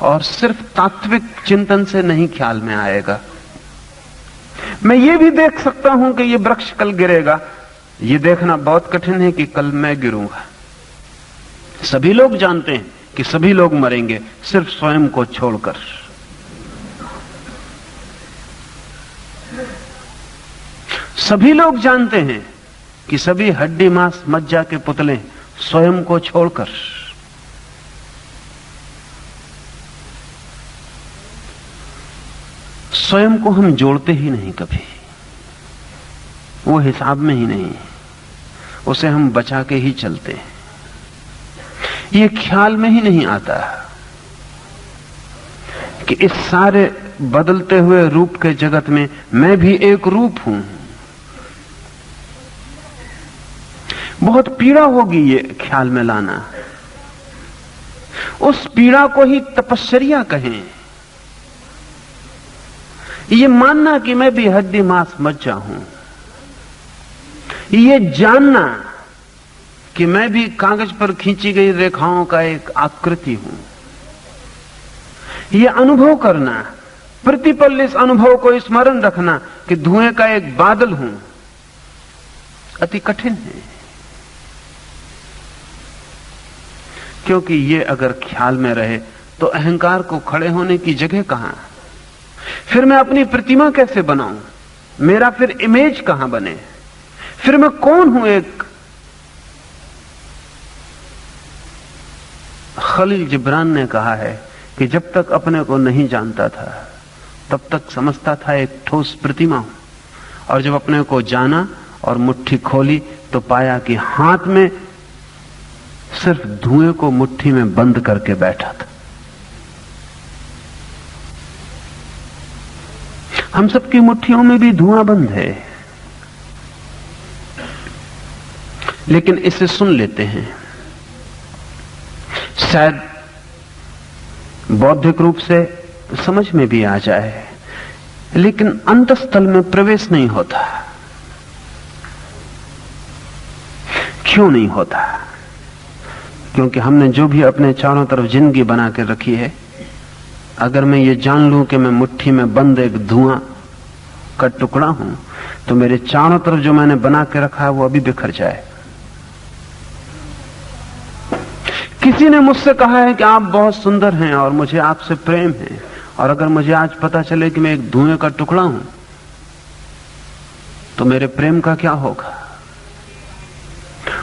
और सिर्फ तात्विक चिंतन से नहीं ख्याल में आएगा। मैं ये भी देख सकता हूं कि यह वृक्ष कल गिरेगा, यह देखना बहुत कठिन है कि कल मैं गिरूंगा। सभी लोग जानते हैं कि सभी लोग मरेंगे, सिर्फ स्वयं को छोड़कर। सभी लोग जानते हैं कि सभी हड्डी मांस मज्जा के पुतले, स्वयं को छोड़कर। स्वयं को हम जोड़ते ही नहीं कभी, वो हिसाब में ही नहीं, उसे हम बचा के ही चलते हैं। ये ख्याल में ही नहीं आता कि इस सारे बदलते हुए रूप के जगत में मैं भी एक रूप हूं। बहुत पीड़ा होगी ये ख्याल में लाना। उस पीड़ा को ही तपश्चर्या कहें। ये मानना कि मैं भी हड्डी मांस मज्जा हूं, ये जानना कि मैं भी कागज पर खींची गई रेखाओं का एक आकृति हूं, ये अनुभव करना, प्रतिपल इस अनुभव को स्मरण रखना कि धुएं का एक बादल हूं, अति कठिन है। क्योंकि ये अगर ख्याल में रहे तो अहंकार को खड़े होने की जगह कहां? फिर मैं अपनी प्रतिमा कैसे बनाऊं? मेरा फिर इमेज कहां बने? फिर मैं कौन हूं? एक खलील जिब्रान ने कहा है कि जब तक अपने को नहीं जानता था तब तक समझता था एक ठोस प्रतिमा हूं, और जब अपने को जाना और मुट्ठी खोली तो पाया कि हाथ में सिर्फ धुएं को मुट्ठी में बंद करके बैठा था। हम सबकी मुट्ठियों में भी धुआं बंद है, लेकिन इसे सुन लेते हैं। शायद बौद्धिक रूप से समझ में भी आ जाए, लेकिन अंतस्थल में प्रवेश नहीं होता। क्यों नहीं होता? क्योंकि हमने जो भी अपने चारों तरफ जिंदगी बना के रखी है, अगर मैं ये जान लूं कि मैं मुट्ठी में बंद एक धुआं का टुकड़ा हूं, तो मेरे चारों तरफ जो मैंने बना के रखा है वो अभी बिखर जाए। किसी ने मुझसे कहा है कि आप बहुत सुंदर हैं और मुझे आपसे प्रेम है, और अगर मुझे आज पता चले कि मैं एक धुएं का टुकड़ा हूं, तो मेरे प्रेम का क्या होगा?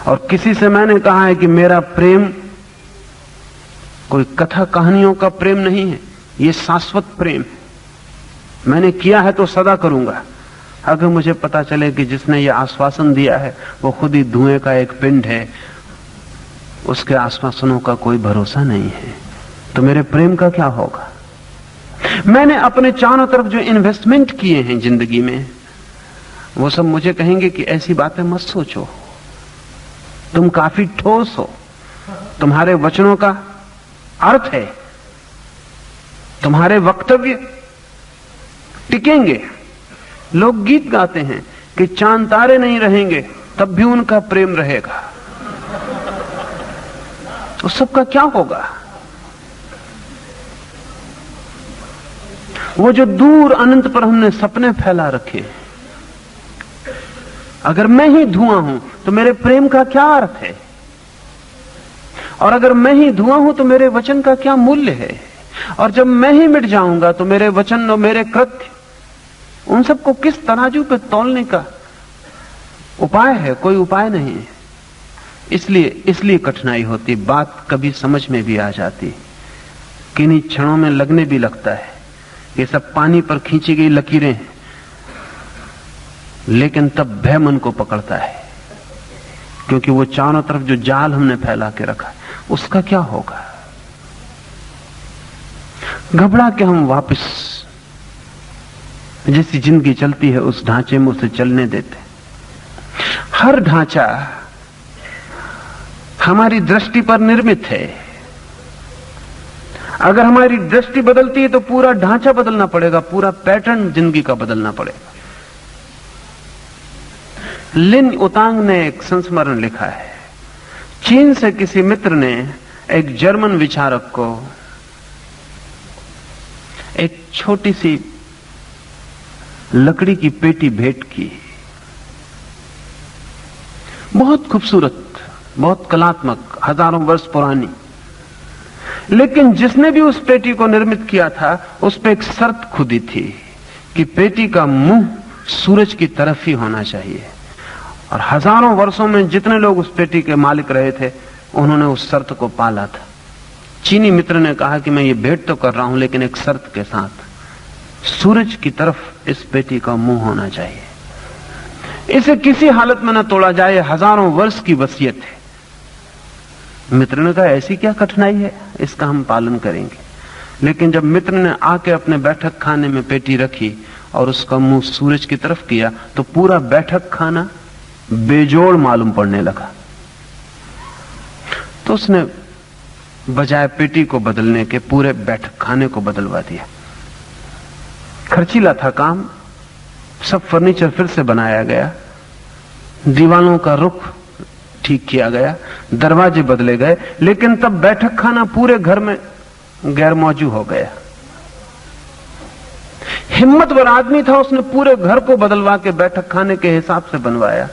और किसी से मैंने कहा है कि मेरा प्रेम कोई कथा कहानियों का प्रेम नहीं है, ये शाश्वत प्रेम है, मैंने किया है तो सदा करूंगा। अगर मुझे पता चले कि जिसने ये आश्वासन दिया है वो खुद ही धुएं का एक पिंड है, उसके आश्वासनों का कोई भरोसा नहीं है, तो मेरे प्रेम का क्या होगा? मैंने अपने चारों तरफ जो इन्वेस्टमेंट किए हैं जिंदगी में, वो सब मुझे कहेंगे कि ऐसी बातें मत सोचो, तुम काफी ठोस हो, तुम्हारे वचनों का अर्थ है, तुम्हारे वक्तव्य टिकेंगे। लोग गीत गाते हैं कि चांद तारे नहीं रहेंगे तब भी उनका प्रेम रहेगा। उस सबका क्या होगा? वो जो दूर अनंत पर हमने सपने फैला रखे, अगर मैं ही धुआं हूं तो मेरे प्रेम का क्या अर्थ है? और अगर मैं ही धुआं हूं तो मेरे वचन का क्या मूल्य है? और जब मैं ही मिट जाऊंगा तो मेरे वचन और मेरे कृत्य, उन सबको किस तराजू पे तौलने का उपाय है? कोई उपाय नहीं है। इसलिए कठिनाई होती। बात कभी समझ में भी आ जाती, किन्हीं क्षणों में लगने भी लगता है ये सब पानी पर खींची गई लकीरें हैं, लेकिन तब भय मन को पकड़ता है, क्योंकि वो चारों तरफ जो जाल हमने फैला के रखा है उसका क्या होगा? घबरा के हम वापस जैसी जिंदगी चलती है उस ढांचे में उसे चलने देते। हर ढांचा हमारी दृष्टि पर निर्मित है। अगर हमारी दृष्टि बदलती है तो पूरा ढांचा बदलना पड़ेगा, पूरा पैटर्न जिंदगी का बदलना पड़ेगा। लिन उतांग ने एक संस्मरण लिखा है। चीन से किसी मित्र ने एक जर्मन विचारक को एक छोटी सी लकड़ी की पेटी भेंट की, बहुत खूबसूरत, बहुत कलात्मक, हजारों वर्ष पुरानी। लेकिन जिसने भी उस पेटी को निर्मित किया था उस पर एक शर्त खुदी थी कि पेटी का मुंह सूरज की तरफ ही होना चाहिए। और हजारों वर्षों में जितने लोग उस पेटी के मालिक रहे थे उन्होंने उस शर्त को पाला था। चीनी मित्र ने कहा कि मैं ये भेंट तो कर रहा हूं, लेकिन एक शर्त के साथ, सूरज की तरफ इस पेटी का मुंह होना चाहिए, इसे किसी हालत में न तोड़ा जाए, हजारों वर्ष की वसीयत है। मित्र ने कहा ऐसी क्या कठिनाई है, इसका हम पालन करेंगे। लेकिन जब मित्र ने आके अपने बैठक खाने में पेटी रखी और उसका मुंह सूरज की तरफ किया तो पूरा बैठक खाना बेजोड़ मालूम पड़ने लगा। तो उसने बजाय पेटी को बदलने के पूरे बैठक खाने को बदलवा दिया। खर्चीला था काम, सब फर्नीचर फिर से बनाया गया, दीवालों का रुख ठीक किया गया, दरवाजे बदले गए, लेकिन तब बैठक खाना पूरे घर में गैर मौजूद हो गया। हिम्मतवर आदमी था, उसने पूरे घर को बदलवा के बैठक खाने के हिसाब से बनवाया,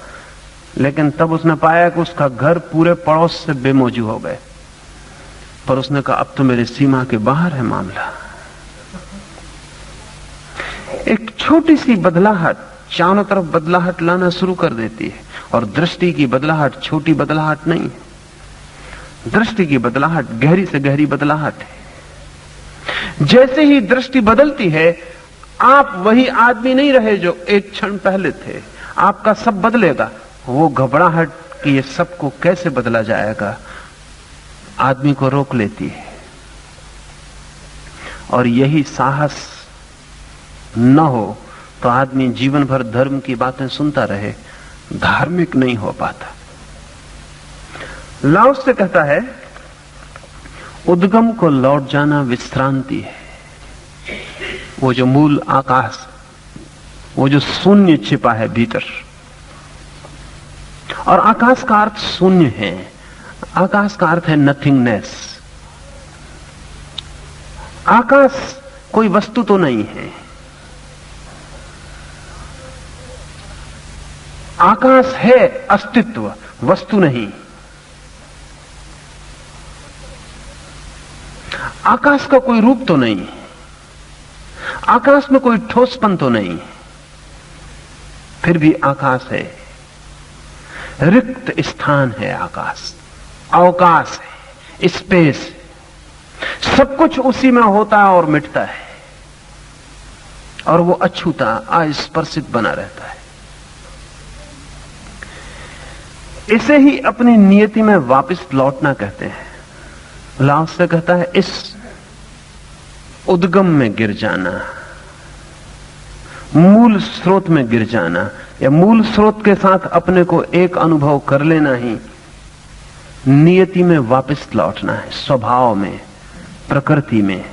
लेकिन तब उसने पाया कि उसका घर पूरे पड़ोस से बेमौजूद हो गए। पर उसने कहा अब तो मेरे सीमा के बाहर है मामला। एक छोटी सी बदलाहट चारों तरफ बदलाहट लाना शुरू कर देती है। और दृष्टि की बदलाहट छोटी बदलाहट नहीं है, दृष्टि की बदलाहट गहरी से गहरी बदलाहट है। जैसे ही दृष्टि बदलती है, आप वही आदमी नहीं रहे जो एक क्षण पहले थे, आपका सब बदलेगा। वो घबराहट कि ये सबको कैसे बदला जाएगा आदमी को रोक लेती है। और यही साहस न हो तो आदमी जीवन भर धर्म की बातें सुनता रहे, धार्मिक नहीं हो पाता। लाओस से कहता है उद्गम को लौट जाना विश्रांति है। वो जो मूल आकाश, वो जो शून्य छिपा है भीतर, और आकाश का अर्थ शून्य है, आकाश का अर्थ है नथिंगनेस। आकाश कोई वस्तु तो नहीं है, आकाश है अस्तित्व, वस्तु नहीं। आकाश का कोई रूप तो नहीं, आकाश में कोई ठोसपन तो नहीं, फिर भी आकाश है, रिक्त स्थान है आकाश, अवकाश है, स्पेस। सब कुछ उसी में होता है और मिटता है, और वो अछूता अस्पर्शित बना रहता है। इसे ही अपनी नियति में वापस लौटना कहते हैं। लाओस से कहता है इस उद्गम में गिर जाना, मूल स्रोत में गिर जाना, या मूल स्रोत के साथ अपने को एक अनुभव कर लेना ही नियति में वापस लौटना है, स्वभाव में, प्रकृति में।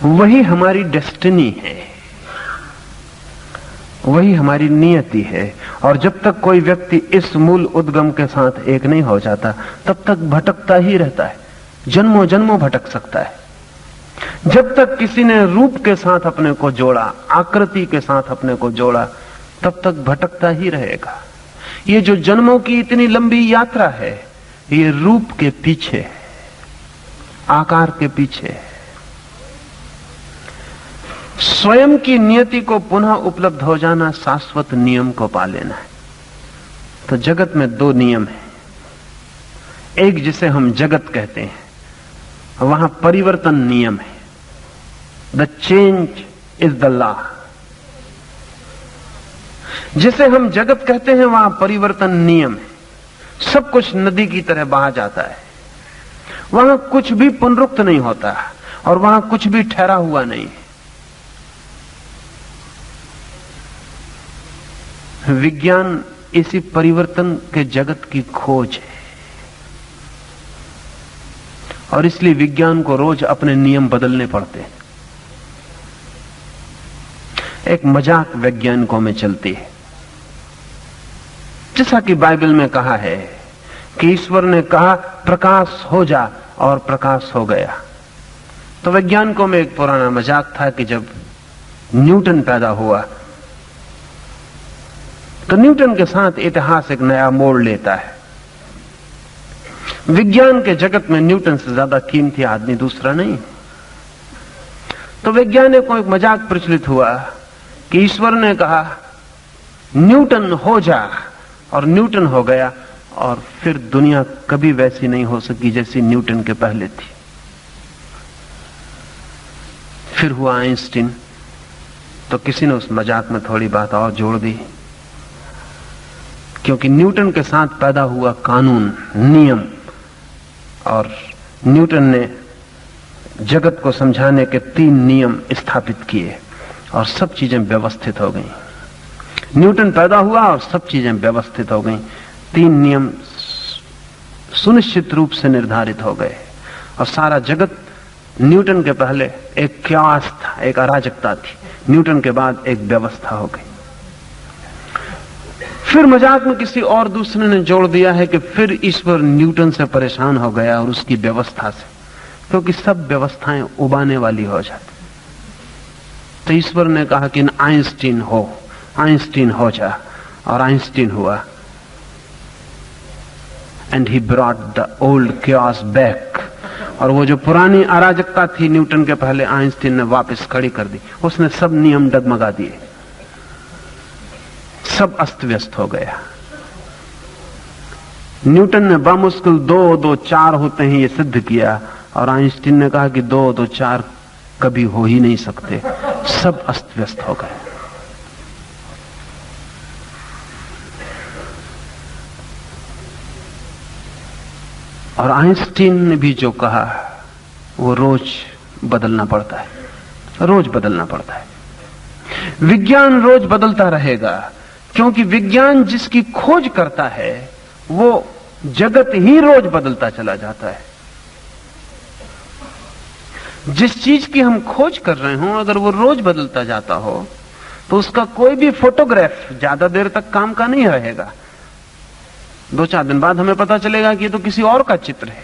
वही हमारी डेस्टिनी है, वही हमारी नियति है। और जब तक कोई व्यक्ति इस मूल उद्गम के साथ एक नहीं हो जाता, तब तक भटकता ही रहता है, जन्मों जन्मों भटक सकता है। जब तक किसी ने रूप के साथ अपने को जोड़ा, आकृति के साथ अपने को जोड़ा, तब तक भटकता ही रहेगा। ये जो जन्मों की इतनी लंबी यात्रा है, ये रूप के पीछे, आकार के पीछे। स्वयं की नियति को पुनः उपलब्ध हो जाना, शाश्वत नियम को पा लेना है। तो जगत में दो नियम हैं। एक जिसे हम जगत कहते हैं, वहां परिवर्तन नियम है, the change is the law. जिसे हम जगत कहते हैं वहां परिवर्तन नियम है। सब कुछ नदी की तरह बहा जाता है, वहां कुछ भी पुनरुक्त नहीं होता, और वहां कुछ भी ठहरा हुआ नहीं है। विज्ञान इसी परिवर्तन के जगत की खोज है, और इसलिए विज्ञान को रोज अपने नियम बदलने पड़ते हैं। एक मजाक वैज्ञानिकों में चलती है, जैसा कि बाइबल में कहा है कि ईश्वर ने कहा प्रकाश हो जा, और प्रकाश हो गया। तो वैज्ञानिकों में एक पुराना मजाक था कि जब न्यूटन पैदा हुआ तो न्यूटन के साथ इतिहास एक नया मोड़ लेता है। विज्ञान के जगत में न्यूटन से ज्यादा कीमती आदमी दूसरा नहीं। तो वैज्ञानिकों को एक मजाक प्रचलित हुआ कि ईश्वर ने कहा न्यूटन हो जा, और न्यूटन हो गया, और फिर दुनिया कभी वैसी नहीं हो सकी जैसी न्यूटन के पहले थी। फिर हुआ आइंस्टीन, तो किसी ने उस मजाक में थोड़ी बात और जोड़ दी, क्योंकि न्यूटन के साथ पैदा हुआ कानून, नियम, और न्यूटन ने जगत को समझाने के 3 नियम स्थापित किए, और सब चीजें व्यवस्थित हो गई। न्यूटन पैदा हुआ और सब चीजें व्यवस्थित हो गई। 3 नियम सुनिश्चित रूप से निर्धारित हो गए, और सारा जगत न्यूटन के पहले एक क्यास था, एक अराजकता थी, न्यूटन के बाद एक व्यवस्था हो गई। फिर मजाक में किसी और दूसरे ने जोड़ दिया है कि फिर ईश्वर न्यूटन से परेशान हो गया और उसकी व्यवस्था से, क्योंकि सब व्यवस्थाएं उबाने वाली हो जाती। तो ईश्वर ने कहा कि आइंस्टीन हो जा, और आइंस्टीन हुआ। And he brought the old chaos back, और वो जो पुरानी अराजकता थी न्यूटन के पहले, आइंस्टीन ने वापस खड़ी कर दी। उसने सब नियम डगमगा दिए, सब अस्त व्यस्त हो गया। न्यूटन ने बामुश्किल 2 2 4 होते हैं ये सिद्ध किया, और आइंस्टीन ने कहा कि 2 2 4 कभी हो ही नहीं सकते। सब अस्त व्यस्त हो गए। और आइंस्टीन ने भी जो कहा वो रोज बदलना पड़ता है, रोज बदलना पड़ता है। विज्ञान रोज बदलता रहेगा, क्योंकि विज्ञान जिसकी खोज करता है वो जगत ही रोज बदलता चला जाता है। जिस चीज की हम खोज कर रहे हो, अगर वो रोज बदलता जाता हो तो उसका कोई भी फोटोग्राफ ज्यादा देर तक काम का नहीं रहेगा। 2-4 दिन बाद हमें पता चलेगा कि ये तो किसी और का चित्र है।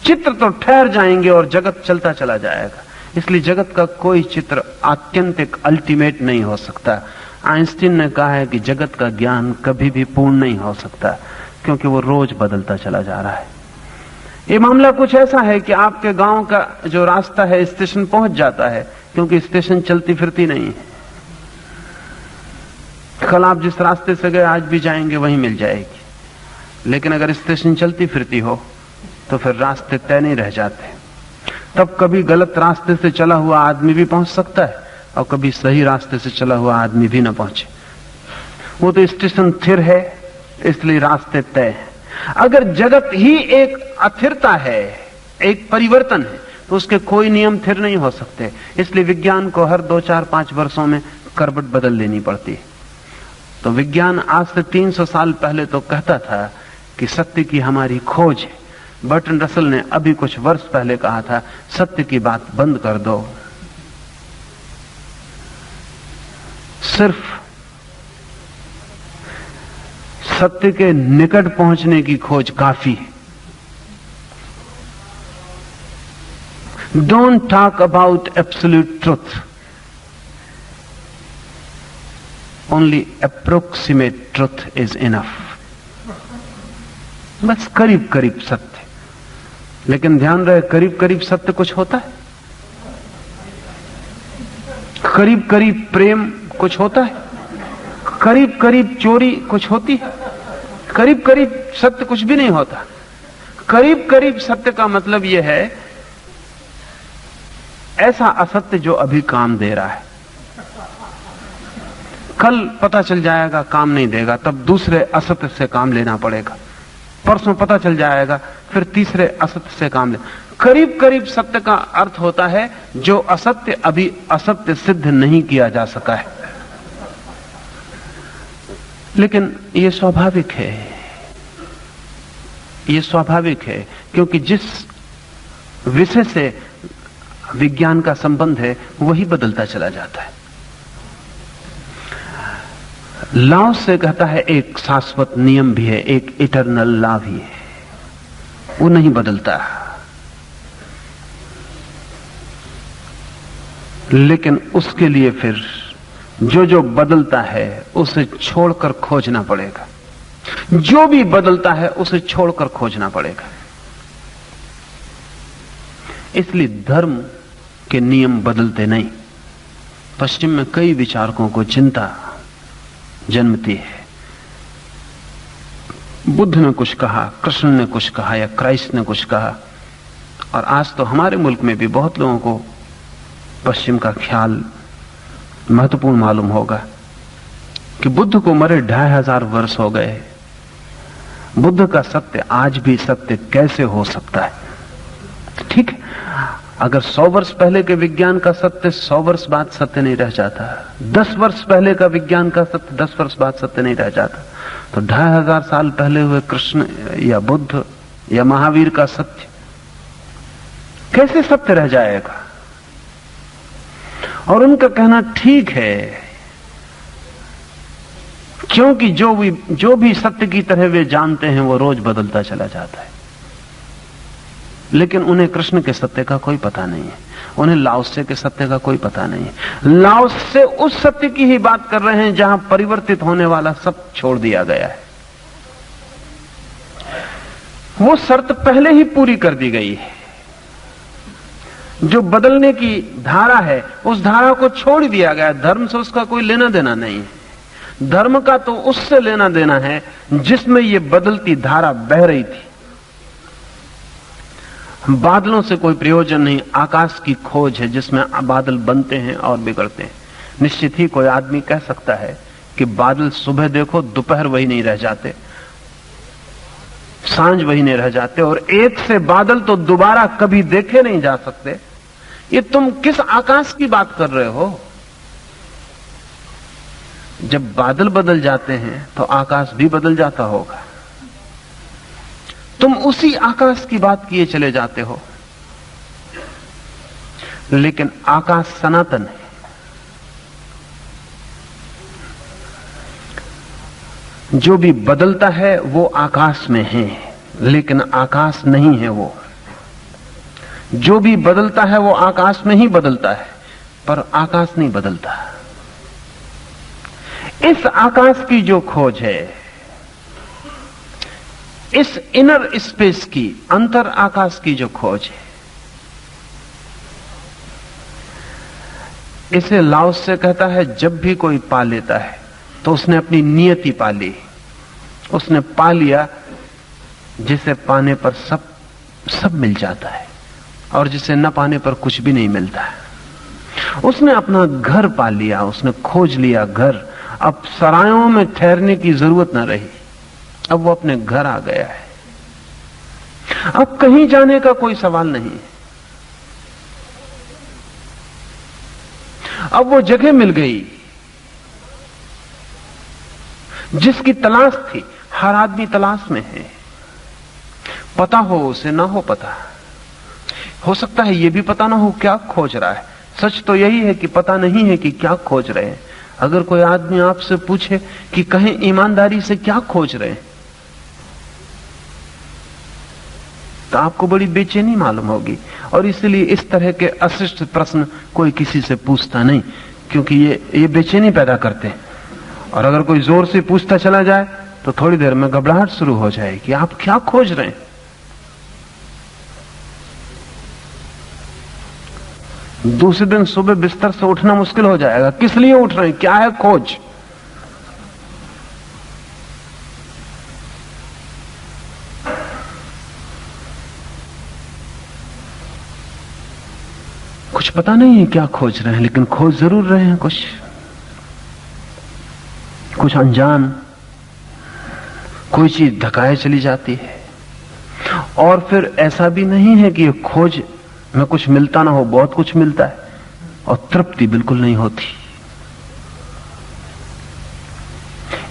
चित्र तो ठहर जाएंगे और जगत चलता चला जाएगा। इसलिए जगत का कोई चित्र आत्यंतिक अल्टीमेट नहीं हो सकता। आइंस्टीन ने कहा है कि जगत का ज्ञान कभी भी पूर्ण नहीं हो सकता, क्योंकि वो रोज बदलता चला जा रहा है। ये मामला कुछ ऐसा है कि आपके गांव का जो रास्ता है स्टेशन पहुंच जाता है, क्योंकि स्टेशन चलती फिरती नहीं है। कल आप जिस रास्ते से गए आज भी जाएंगे वहीं मिल जाएगी। लेकिन अगर स्टेशन चलती फिरती हो तो फिर रास्ते तय नहीं रह जाते। तब कभी गलत रास्ते से चला हुआ आदमी भी पहुंच सकता है और कभी सही रास्ते से चला हुआ आदमी भी ना पहुंचे। वो तो स्टेशन स्थिर है, इसलिए रास्ते तय है। अगर जगत ही एक अस्थिरता है, एक परिवर्तन है, तो उसके कोई नियम स्थिर नहीं हो सकते। इसलिए विज्ञान को हर 2, 4, 5 वर्षों में करवट बदल लेनी पड़ती है। तो विज्ञान आज से 300 साल पहले तो कहता था कि सत्य की हमारी खोज है। बर्ट्रैंड रसल ने अभी कुछ वर्ष पहले कहा था सत्य की बात बंद कर दो, सिर्फ सत्य के निकट पहुंचने की खोज काफी है। Don't talk about absolute truth, only approximate truth is enough. बस करीब करीब सत्य। लेकिन ध्यान रहे, करीब करीब सत्य कुछ होता है? करीब करीब प्रेम कुछ होता है? करीब करीब चोरी कुछ होती है? करीब करीब सत्य कुछ भी नहीं होता। करीब करीब सत्य का मतलब यह है ऐसा असत्य जो अभी काम दे रहा है। कल पता चल जाएगा काम नहीं देगा, तब दूसरे असत्य से काम लेना पड़ेगा। परसों पता चल जाएगा, फिर तीसरे असत्य से काम ले। करीब करीब सत्य का अर्थ होता है जो असत्य अभी असत्य सिद्ध नहीं किया जा सका है। लेकिन यह स्वाभाविक है, यह स्वाभाविक है, क्योंकि जिस विषय से विज्ञान का संबंध है वही बदलता चला जाता है। लॉ से कहता है एक शाश्वत नियम भी है, एक इटर्नल लॉ भी है, वो नहीं बदलता। लेकिन उसके लिए फिर जो जो बदलता है उसे छोड़कर खोजना पड़ेगा। जो भी बदलता है उसे छोड़कर खोजना पड़ेगा। इसलिए धर्म के नियम बदलते नहीं। पश्चिम में कई विचारकों को चिंता जन्मती है। बुद्ध ने कुछ कहा, कृष्ण ने कुछ कहा या क्राइस्ट ने कुछ कहा, और आज तो हमारे मुल्क में भी बहुत लोगों को पश्चिम का ख्याल महत्वपूर्ण मालूम होगा कि बुद्ध को मरे 2500 वर्ष हो गए। बुद्ध का सत्य आज भी सत्य कैसे हो सकता है? ठीक है, अगर 100 वर्ष पहले के विज्ञान का सत्य 100 वर्ष बाद सत्य नहीं रह जाता, 10 वर्ष पहले का विज्ञान का सत्य 10 वर्ष बाद सत्य नहीं रह जाता, तो 2500 साल पहले हुए कृष्ण या बुद्ध या महावीर का सत्य कैसे सत्य रह जाएगा? और उनका कहना ठीक है, क्योंकि जो भी सत्य की तरह वे जानते हैं वो रोज बदलता चला जाता है। लेकिन उन्हें कृष्ण के सत्य का कोई पता नहीं है, उन्हें लाओसे के सत्य का कोई पता नहीं है। लाओसे उस सत्य की ही बात कर रहे हैं जहां परिवर्तित होने वाला सब छोड़ दिया गया है। वो शर्त पहले ही पूरी कर दी गई है। जो बदलने की धारा है उस धारा को छोड़ दिया गया। धर्म से उसका कोई लेना देना नहीं है। धर्म का तो उससे लेना देना है जिसमें ये बदलती धारा बह रही थी। बादलों से कोई प्रयोजन नहीं, आकाश की खोज है जिसमें बादल बनते हैं और बिगड़ते हैं। निश्चित ही कोई आदमी कह सकता है कि बादल सुबह देखो दोपहर वही नहीं रह जाते, सांझ वही नहीं रह जाते, और एक से बादल तो दोबारा कभी देखे नहीं जा सकते। ये तुम किस आकाश की बात कर रहे हो? जब बादल बदल जाते हैं तो आकाश भी बदल जाता होगा। तुम उसी आकाश की बात किए चले जाते हो, लेकिन आकाश सनातन है। जो भी बदलता है वो आकाश में है, लेकिन आकाश नहीं है वो। जो भी बदलता है वो आकाश में ही बदलता है, पर आकाश नहीं बदलता। इस आकाश की जो खोज है, इस इनर स्पेस की, अंतर आकाश की जो खोज है, इसे लाओस से कहता है जब भी कोई पा लेता है तो उसने अपनी नियति पा ली। उसने पा लिया जिसे पाने पर सब मिल जाता है और जिसे न पाने पर कुछ भी नहीं मिलता है। उसने अपना घर पा लिया, उसने खोज लिया घर। अब सरायों में ठहरने की जरूरत न रही, अब वो अपने घर आ गया है। अब कहीं जाने का कोई सवाल नहीं है। अब वो जगह मिल गई जिसकी तलाश थी। हर आदमी तलाश में है, पता हो उसे ना हो पता। हो सकता है ये भी पता ना हो क्या खोज रहा है। सच तो यही है कि पता नहीं है कि क्या खोज रहे हैं। अगर कोई आदमी आपसे पूछे कि कहें ईमानदारी से क्या खोज रहे हैं, तो आपको बड़ी बेचैनी मालूम होगी। और इसलिए इस तरह के अशिष्ट प्रश्न कोई किसी से पूछता नहीं, क्योंकि ये बेचैनी पैदा करते हैं। और अगर कोई जोर से पूछता चला जाए तो थोड़ी देर में घबराहट शुरू हो जाएगी। आप क्या खोज रहे हैं? दूसरे दिन सुबह बिस्तर से उठना मुश्किल हो जाएगा। किस लिए उठ रहे हैं? क्या है खोज? कुछ पता नहीं है क्या खोज रहे हैं, लेकिन खोज जरूर रहे हैं कुछ अनजान। कोई चीज धकाए चली जाती है। और फिर ऐसा भी नहीं है कि खोज में कुछ मिलता ना हो, बहुत कुछ मिलता है और तृप्ति बिल्कुल नहीं होती।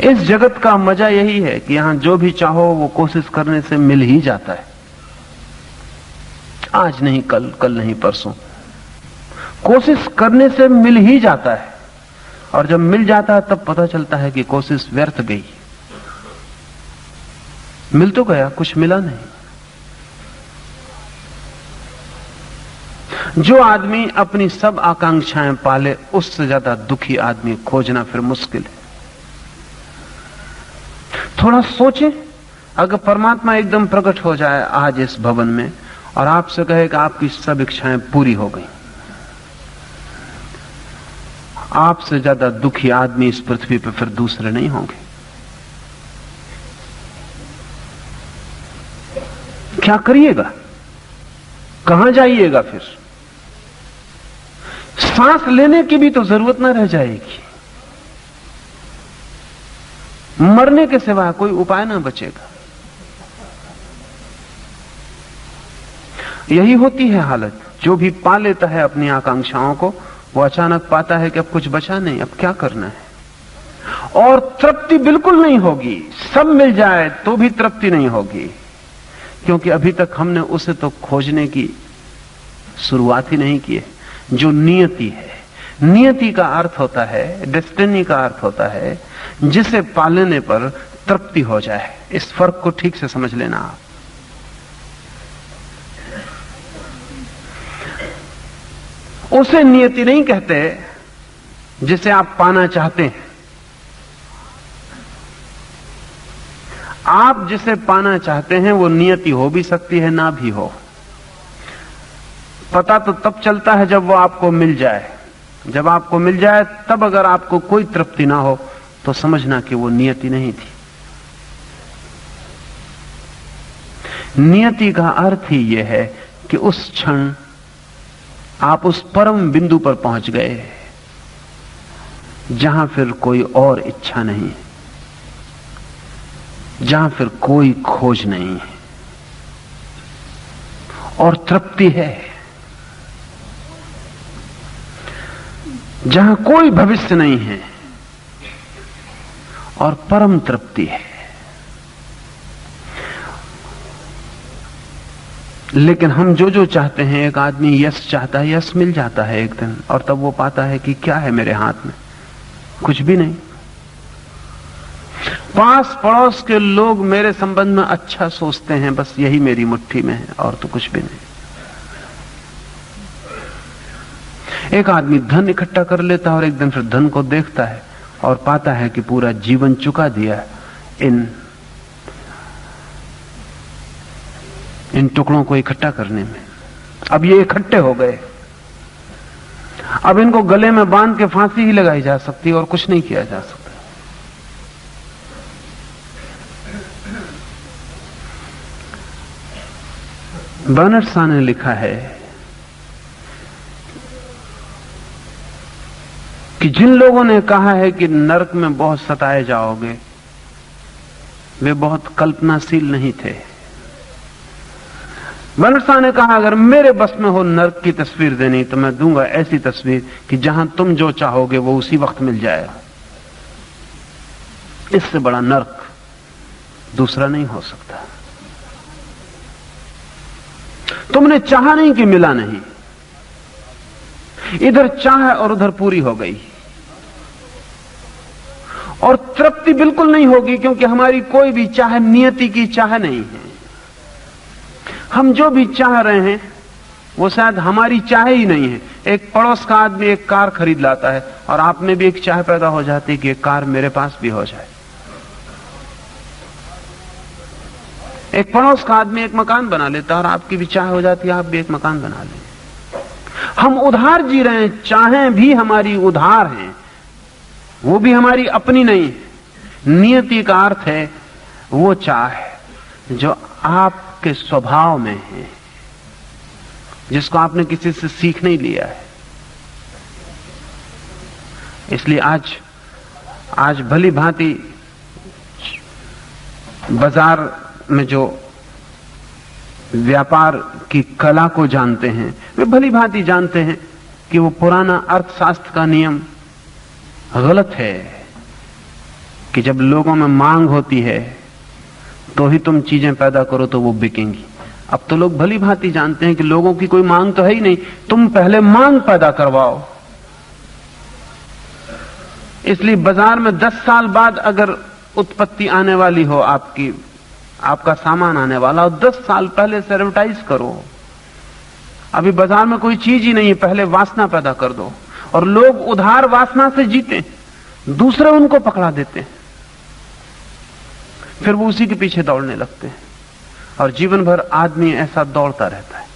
इस जगत का मजा यही है कि यहां जो भी चाहो वो कोशिश करने से मिल ही जाता है। आज नहीं कल, कल नहीं परसों, कोशिश करने से मिल ही जाता है। और जब मिल जाता है तब पता चलता है कि कोशिश व्यर्थ गई। मिल तो गया, कुछ मिला नहीं। जो आदमी अपनी सब आकांक्षाएं पाले, उससे ज्यादा दुखी आदमी खोजना फिर मुश्किल है। थोड़ा सोचें, अगर परमात्मा एकदम प्रकट हो जाए आज इस भवन में और आपसे कहे कि आपकी सब इच्छाएं पूरी हो गई, आपसे ज्यादा दुखी आदमी इस पृथ्वी पर फिर दूसरे नहीं होंगे। क्या करिएगा? कहां जाइएगा? फिर सांस लेने की भी तो जरूरत ना रह जाएगी। मरने के सिवा कोई उपाय ना बचेगा। यही होती है हालत। जो भी पा लेता है अपनी आकांक्षाओं को, वो अचानक पाता है कि अब कुछ बचा नहीं, अब क्या करना है। और तृप्ति बिल्कुल नहीं होगी। सब मिल जाए तो भी तृप्ति नहीं होगी, क्योंकि अभी तक हमने उसे तो खोजने की शुरुआत ही नहीं की है। जो नियति है, नियति का अर्थ होता है, डेस्टिनी का अर्थ होता है जिसे पालने पर तृप्ति हो जाए। इस फर्क को ठीक से समझ लेना आप। उसे नियति नहीं कहते जिसे आप पाना चाहते हैं। आप जिसे पाना चाहते हैं वो नियति हो भी सकती है, ना भी हो। पता तो तब चलता है जब वो आपको मिल जाए। जब आपको मिल जाए तब अगर आपको कोई तृप्ति ना हो तो समझना कि वो नियति नहीं थी। नियति का अर्थ ही यह है कि उस क्षण आप उस परम बिंदु पर पहुंच गए जहां फिर कोई और इच्छा नहीं है, जहां फिर कोई खोज नहीं है और तृप्ति है, जहां कोई भविष्य नहीं है, और परम तृप्ति है। लेकिन हम जो जो चाहते हैं, एक आदमी यश चाहता है, यश मिल जाता है एक दिन, और तब वो पाता है कि क्या है मेरे हाथ में, कुछ भी नहीं। पास पड़ोस के लोग मेरे संबंध में अच्छा सोचते हैं, बस यही मेरी मुट्ठी में है, और तो कुछ भी नहीं। एक आदमी धन इकट्ठा कर लेता है और एक दिन फिर धन को देखता है और पाता है कि पूरा जीवन चुका दिया इन टुकड़ों को इकट्ठा करने में। अब ये इकट्ठे हो गए, अब इनको गले में बांध के फांसी ही लगाई जा सकती है और कुछ नहीं किया जा सकता। बर्नार्ड शॉ ने लिखा है कि जिन लोगों ने कहा है कि नरक में बहुत सताए जाओगे, वे बहुत कल्पनाशील नहीं थे। बर्नार्ड शॉ ने कहा, अगर मेरे बस में हो नरक की तस्वीर देनी तो मैं दूंगा ऐसी तस्वीर कि जहां तुम जो चाहोगे वो उसी वक्त मिल जाएगा। इससे बड़ा नरक दूसरा नहीं हो सकता। तुमने चाहा नहीं कि मिला नहीं, इधर चाह और उधर पूरी हो गई, और तृप्ति बिल्कुल नहीं होगी, क्योंकि हमारी कोई भी चाह नियति की चाह नहीं है। हम जो भी चाह रहे हैं वो शायद हमारी चाह ही नहीं है। एक पड़ोस का आदमी एक कार खरीद लाता है और आप में भी एक चाह पैदा हो जाती है कि एक कार मेरे पास भी हो जाए। एक पड़ोस का आदमी एक मकान बना लेता है और आपकी भी चाह हो जाती है आप भी एक मकान बना लें। हम उधार जी रहे हैं, चाहें भी हमारी उधार हैं, वो भी हमारी अपनी नहीं है। नियति का अर्थ है वो चाह जो आपके स्वभाव में है, जिसको आपने किसी से सीख नहीं लिया है। इसलिए आज भली भांति बाजार में जो व्यापार की कला को जानते हैं, वे भली भांति जानते हैं कि वो पुराना अर्थशास्त्र का नियम गलत है कि जब लोगों में मांग होती है तो ही तुम चीजें पैदा करो तो वो बिकेंगी। अब तो लोग भली भांति जानते हैं कि लोगों की कोई मांग तो है ही नहीं, तुम पहले मांग पैदा करवाओ। इसलिए बाजार में 10 साल बाद अगर उत्पत्ति आने वाली हो, आपका सामान आने वाला हो, 10 साल पहले से एडवर्टाइज करो। अभी बाजार में कोई चीज ही नहीं है, पहले वासना पैदा कर दो। और लोग उधार वासना से जीते, दूसरे उनको पकड़ा देते हैं, फिर वो उसी के पीछे दौड़ने लगते हैं और जीवन भर आदमी ऐसा दौड़ता रहता है।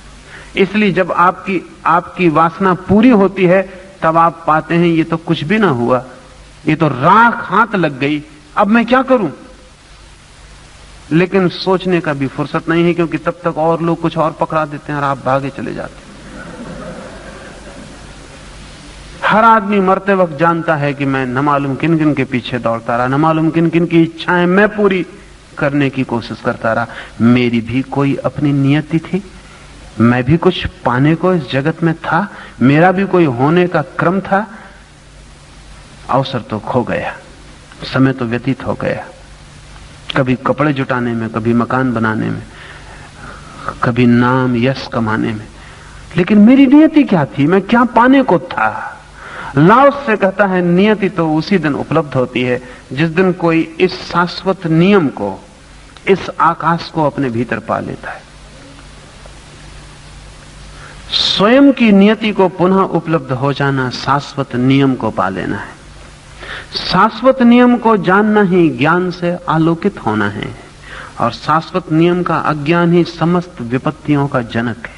इसलिए जब आपकी वासना पूरी होती है तब आप पाते हैं ये तो कुछ भी ना हुआ, ये तो राख हाथ लग गई, अब मैं क्या करूं। लेकिन सोचने का भी फुर्सत नहीं है, क्योंकि तब तक और लोग कुछ और पकड़ा देते हैं और आप भागे चले जाते हैं। हर आदमी मरते वक्त जानता है कि मैं न मालूम किन किन के पीछे दौड़ता रहा, न मालूम किन किन की इच्छाएं मैं पूरी करने की कोशिश करता रहा। मेरी भी कोई अपनी नियति थी, मैं भी कुछ पाने को इस जगत में था, मेरा भी कोई होने का क्रम था। अवसर तो खो गया, समय तो व्यतीत हो गया, कभी कपड़े जुटाने में, कभी मकान बनाने में, कभी नाम यश कमाने में। लेकिन मेरी नियति क्या थी, मैं क्या पाने को था। लाओस से कहता है नियति तो उसी दिन उपलब्ध होती है जिस दिन कोई इस शाश्वत नियम को, इस आकाश को अपने भीतर पा लेता है। स्वयं की नियति को पुनः उपलब्ध हो जाना शाश्वत नियम को पा लेना है। शाश्वत नियम को जानना ही ज्ञान से आलोकित होना है, और शाश्वत नियम का अज्ञान ही समस्त विपत्तियों का जनक है।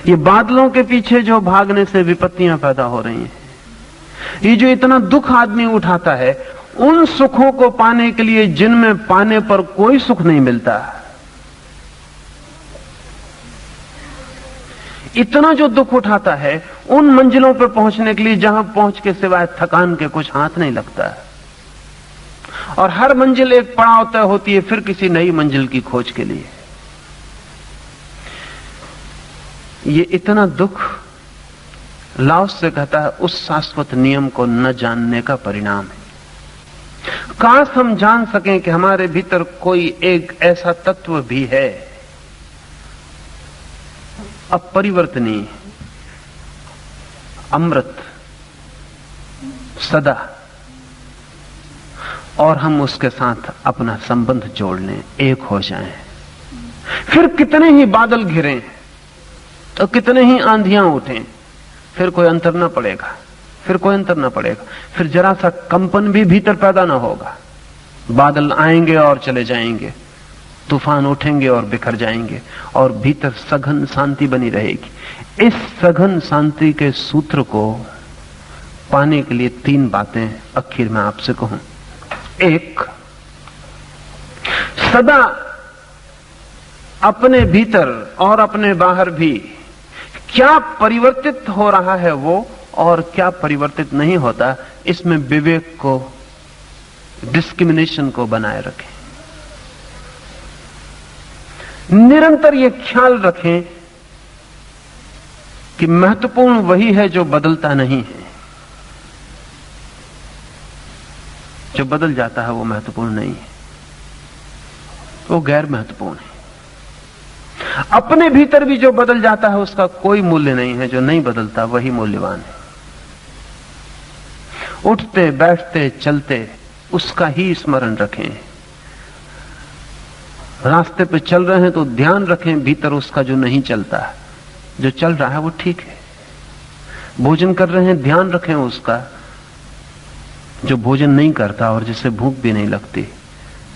ये बादलों के पीछे जो भागने से विपत्तियां पैदा हो रही हैं, ये जो इतना दुख आदमी उठाता है, उन सुखों को पाने के लिए जिनमें पाने पर कोई सुख नहीं मिलता, इतना जो दुख उठाता है उन मंजिलों पर पहुंचने के लिए जहां पहुंच के सिवाय थकान के कुछ हाथ नहीं लगता। और हर मंजिल एक पड़ाव तय होती है फिर किसी नई मंजिल की खोज के लिए। ये इतना दुख लाओस से कहता है उस शाश्वत नियम को न जानने का परिणाम है। काश हम जान सकें कि हमारे भीतर कोई एक ऐसा तत्व भी है, अपरिवर्तनीय, अमृत, सदा, और हम उसके साथ अपना संबंध जोड़ लें, एक हो जाएं। फिर कितने ही बादल घिरें तो कितने ही आंधियां उठें, फिर कोई अंतर ना पड़ेगा, फिर कोई अंतर ना पड़ेगा, फिर जरा सा कंपन भी भीतर पैदा ना होगा। बादल आएंगे और चले जाएंगे, तूफान उठेंगे और बिखर जाएंगे, और भीतर सघन शांति बनी रहेगी। इस सघन शांति के सूत्र को पाने के लिए 3 बातें आखिर में आपसे कहूं। एक, सदा अपने भीतर और अपने बाहर भी क्या परिवर्तित हो रहा है वो और क्या परिवर्तित नहीं होता, इसमें विवेक को, डिस्क्रिमिनेशन को बनाए रखें। निरंतर ये ख्याल रखें कि महत्वपूर्ण वही है जो बदलता नहीं है। जो बदल जाता है वो महत्वपूर्ण नहीं है, वो गैर महत्वपूर्ण है। अपने भीतर भी जो बदल जाता है उसका कोई मूल्य नहीं है, जो नहीं बदलता वही मूल्यवान है। उठते बैठते चलते उसका ही स्मरण रखें। रास्ते पे चल रहे हैं तो ध्यान रखें भीतर उसका जो नहीं चलता है, जो चल रहा है वो ठीक है। भोजन कर रहे हैं, ध्यान रखें उसका जो भोजन नहीं करता और जिसे भूख भी नहीं लगती।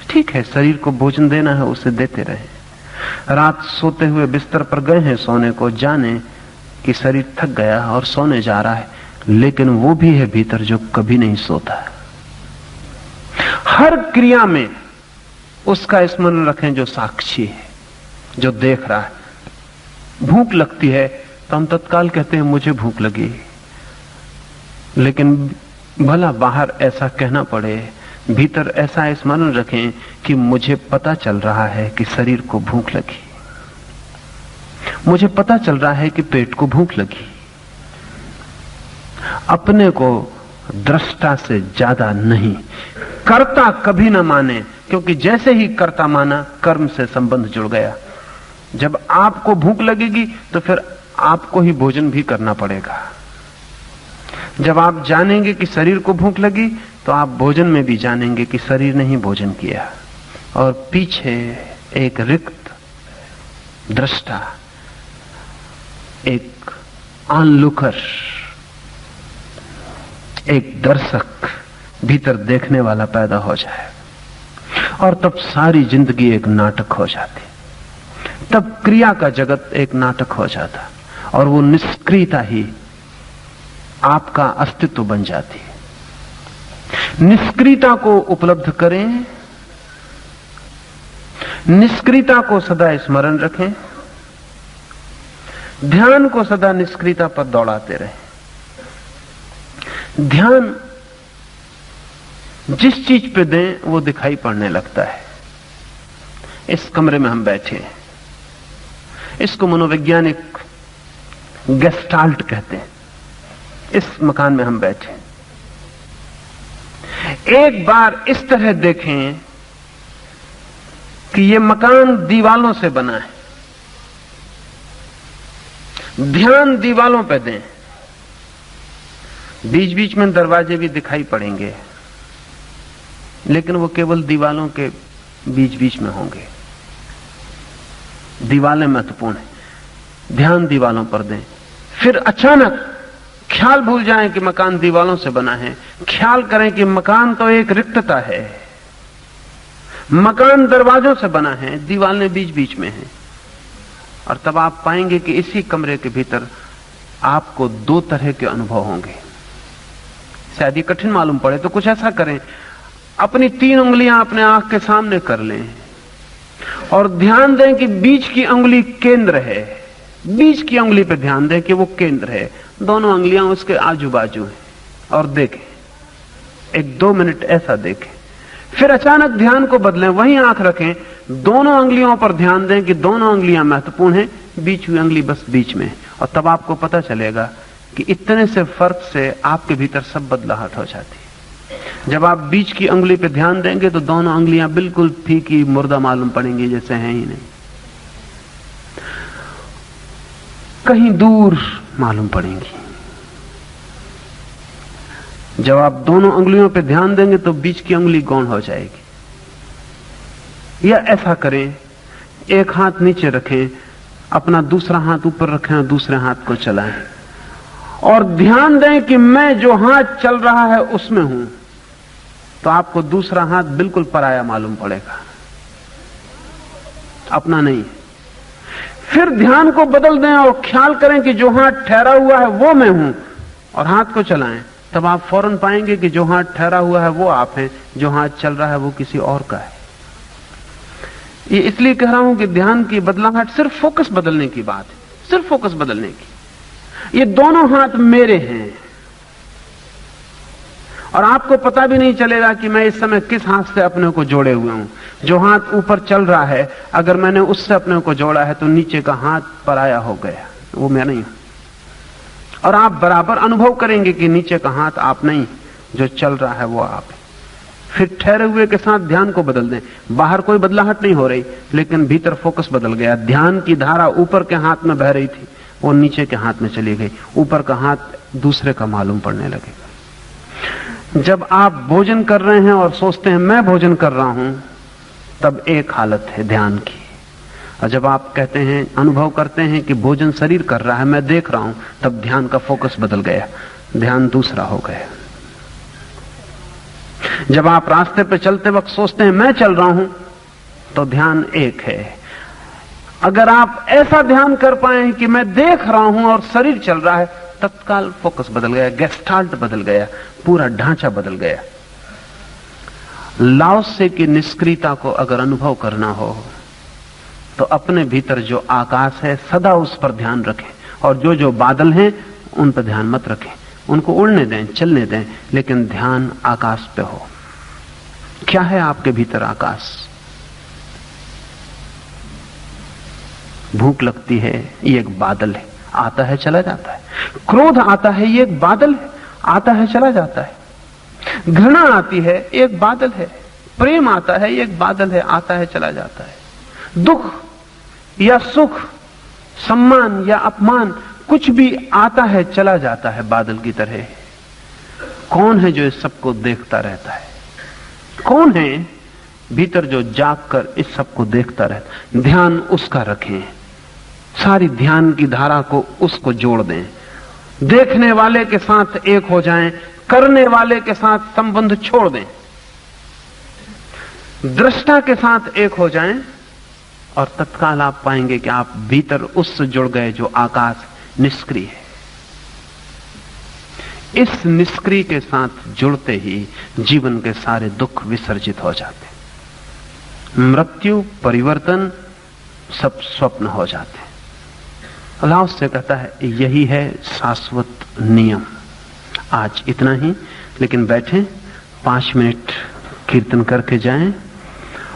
ठीक है, शरीर को भोजन देना है, उसे देते रहें। रात सोते हुए बिस्तर पर गए हैं सोने को, जाने कि शरीर थक गया और सोने जा रहा है, लेकिन वो भी है भीतर जो कभी नहीं सोता। हर क्रिया में उसका स्मरण रखें जो साक्षी है, जो देख रहा है। भूख लगती है तो हम तत्काल कहते हैं मुझे भूख लगी, लेकिन भला बाहर ऐसा कहना पड़े, भीतर ऐसा स्मरण रखें कि मुझे पता चल रहा है कि शरीर को भूख लगी, मुझे पता चल रहा है कि पेट को भूख लगी। अपने को दृष्टा से ज्यादा नहीं, कर्ता कभी ना माने, क्योंकि जैसे ही कर्ता माना कर्म से संबंध जुड़ गया। जब आपको भूख लगेगी तो फिर आपको ही भोजन भी करना पड़ेगा। जब आप जानेंगे कि शरीर को भूख लगी तो आप भोजन में भी जानेंगे कि शरीर ने ही भोजन किया, और पीछे एक रिक्त दृष्टा, एक ऑनलुकर, एक दर्शक भीतर देखने वाला पैदा हो जाए, और तब सारी जिंदगी एक नाटक हो जाती। तब क्रिया का जगत एक नाटक हो जाता और वो निष्क्रियता ही आपका अस्तित्व बन जाती है। निष्क्रियता को उपलब्ध करें, निष्क्रियता को सदा स्मरण रखें, ध्यान को सदा निष्क्रियता पर दौड़ाते रहें। ध्यान जिस चीज पे दें वो दिखाई पड़ने लगता है। इस कमरे में हम बैठे हैं, इसको मनोवैज्ञानिक गेस्टाल्ट कहते हैं। इस मकान में हम बैठे, एक बार इस तरह देखें कि ये मकान दीवालों से बना है। ध्यान दीवालों पे दें, बीच बीच में दरवाजे भी दिखाई पड़ेंगे, लेकिन वो केवल दीवालों के बीच बीच में होंगे। दीवालें महत्वपूर्ण है, ध्यान दीवालों पर दें। फिर अचानक ख्याल भूल जाएं कि मकान दीवालों से बना है, ख्याल करें कि मकान तो एक रिक्तता है, मकान दरवाजों से बना है, दीवालें बीच बीच में हैं। और तब आप पाएंगे कि इसी कमरे के भीतर आपको 2 तरह के अनुभव होंगे। शायद ये कठिन मालूम पड़े तो कुछ ऐसा करें, अपनी 3 उंगलियां अपने आंख के सामने कर लें और ध्यान दें कि बीच की उंगली केंद्र है। बीच की उंगली पे ध्यान दें कि वो केंद्र है, दोनों उंगलियां उसके आजू बाजू हैं, और देखें 1-2 मिनट ऐसा देखें। फिर अचानक ध्यान को बदलें, वहीं आंख रखें, दोनों उंगलियों पर ध्यान दें कि दोनों उंगलियां महत्वपूर्ण हैं, बीच की उंगली बस बीच में। और तब आपको पता चलेगा कि इतने से फर्क से आपके भीतर सब बदलाहट हो जाती है। जब आप बीच की उंगली पे ध्यान देंगे तो दोनों उंगलियां बिल्कुल फीकी मुर्दा मालूम पड़ेंगी, जैसे हैं ही नहीं, कहीं दूर मालूम पड़ेंगी। जब आप दोनों उंगलियों पे ध्यान देंगे तो बीच की उंगली गौण हो जाएगी। या ऐसा करें, एक हाथ नीचे रखें, अपना दूसरा हाथ ऊपर रखें और दूसरे हाथ को चलाएं और ध्यान दें कि मैं जो हाथ चल रहा है उसमें हूं, तो आपको दूसरा हाथ बिल्कुल पराया मालूम पड़ेगा, अपना नहीं। फिर ध्यान को बदल दें और ख्याल करें कि जो हाथ ठहरा हुआ है वो मैं हूं और हाथ को चलाएं, तब आप फौरन पाएंगे कि जो हाथ ठहरा हुआ है वो आप हैं, जो हाथ चल रहा है वो किसी और का है। ये इसलिए कह रहा हूं कि ध्यान की बदलाहट सिर्फ फोकस बदलने की बात है, सिर्फ फोकस बदलने की। ये दोनों हाथ मेरे हैं और आपको पता भी नहीं चलेगा कि मैं इस समय किस हाथ से अपने को जोड़े हुए हूं। जो हाथ ऊपर चल रहा है, अगर मैंने उससे अपने को जोड़ा है तो नीचे का हाथ पराया हो गया, वो मैं नहीं हूं। और आप बराबर अनुभव करेंगे कि नीचे का हाथ आप नहीं, जो चल रहा है वो आप है। फिर ठहरे हुए के साथ ध्यान को बदल दें। बाहर कोई बदलाहट नहीं हो रही, लेकिन भीतर फोकस बदल गया। ध्यान की धारा ऊपर के हाथ में बह रही थी, वो नीचे के हाथ में चली गई, ऊपर का हाथ दूसरे का मालूम पड़ने लगेगा। जब आप भोजन कर रहे हैं और सोचते हैं मैं भोजन कर रहा हूं, तब एक हालत है ध्यान की। और जब आप कहते हैं, अनुभव करते हैं कि भोजन शरीर कर रहा है, मैं देख रहा हूं, तब ध्यान का फोकस बदल गया, ध्यान दूसरा हो गया। जब आप रास्ते पे चलते वक्त सोचते हैं मैं चल रहा हूं, तो ध्यान एक है। अगर आप ऐसा ध्यान कर पाए कि मैं देख रहा हूं और शरीर चल रहा है, तत्काल फोकस बदल गया, गेस्टाल्ट बदल गया, पूरा ढांचा बदल गया। लाओसे की निष्क्रियता को अगर अनुभव करना हो तो अपने भीतर जो आकाश है सदा उस पर ध्यान रखें, और जो जो बादल हैं उन पर ध्यान मत रखें, उनको उड़ने दें, चलने दें, लेकिन ध्यान आकाश पे हो। क्या है आपके भीतर आकाश? भूख लगती है, ये एक बादल है, आता है चला जाता है। क्रोध आता है, ये एक बादल है, आता है चला जाता है। घृणा आती है, एक बादल है। प्रेम आता है, ये एक बादल है, आता है चला जाता है। दुख या सुख, सम्मान या अपमान, कुछ भी आता है चला जाता है, बादल की तरह। कौन है जो इस सबको देखता रहता है? कौन है भीतर जो जाग कर इस सबको देखता रहता? ध्यान उसका रखें, सारी ध्यान की धारा को उसको जोड़ दें। देखने वाले के साथ एक हो जाएं, करने वाले के साथ संबंध छोड़ दें, दृष्टा के साथ एक हो जाएं, और तत्काल आप पाएंगे कि आप भीतर उससे जुड़ गए जो आकाश निष्क्रिय है। इस निष्क्रिय के साथ जुड़ते ही जीवन के सारे दुख विसर्जित हो जाते, मृत्यु, परिवर्तन सब स्वप्न हो जाते। अल्लाह से कहता है यही है शाश्वत नियम। आज इतना ही, लेकिन बैठें 5 मिनट कीर्तन करके जाएं,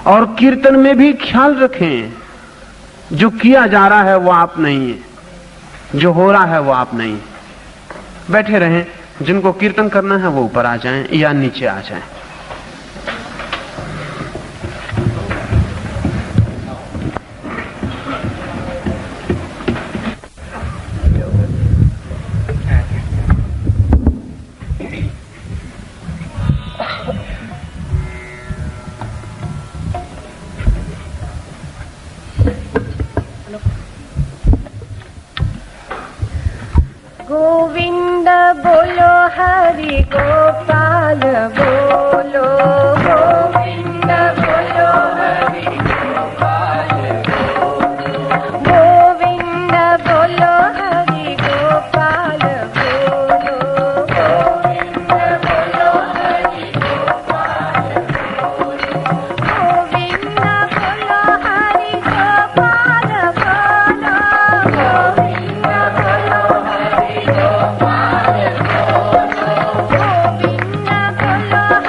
और कीर्तन में भी ख्याल रखें जो किया जा रहा है वो आप नहीं है, जो हो रहा है वो आप नहीं है। बैठे रहें, जिनको कीर्तन करना है वो ऊपर आ जाएं या नीचे आ जाएं। गोविंद बोलो, हरि गोपाल बोलो, गोविंद बोलो, हरि गोपाल बोलो, गोविंद बोलो, हरि गोपाल बोलो, गोविंद बोलो, हरि गोपाल बोलो, गोविंद बोलो, हरि गोपाल बोलो, गोविंद बोलो, हरि गोपाल बोलो, गोविंद बोलो,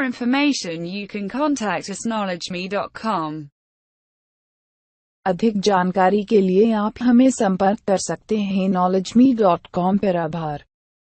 information you can contact us knowledgeme.com. अधिक जानकारी के लिए आप हमें संपर्क कर सकते हैं knowledgeme.com पर। आभार।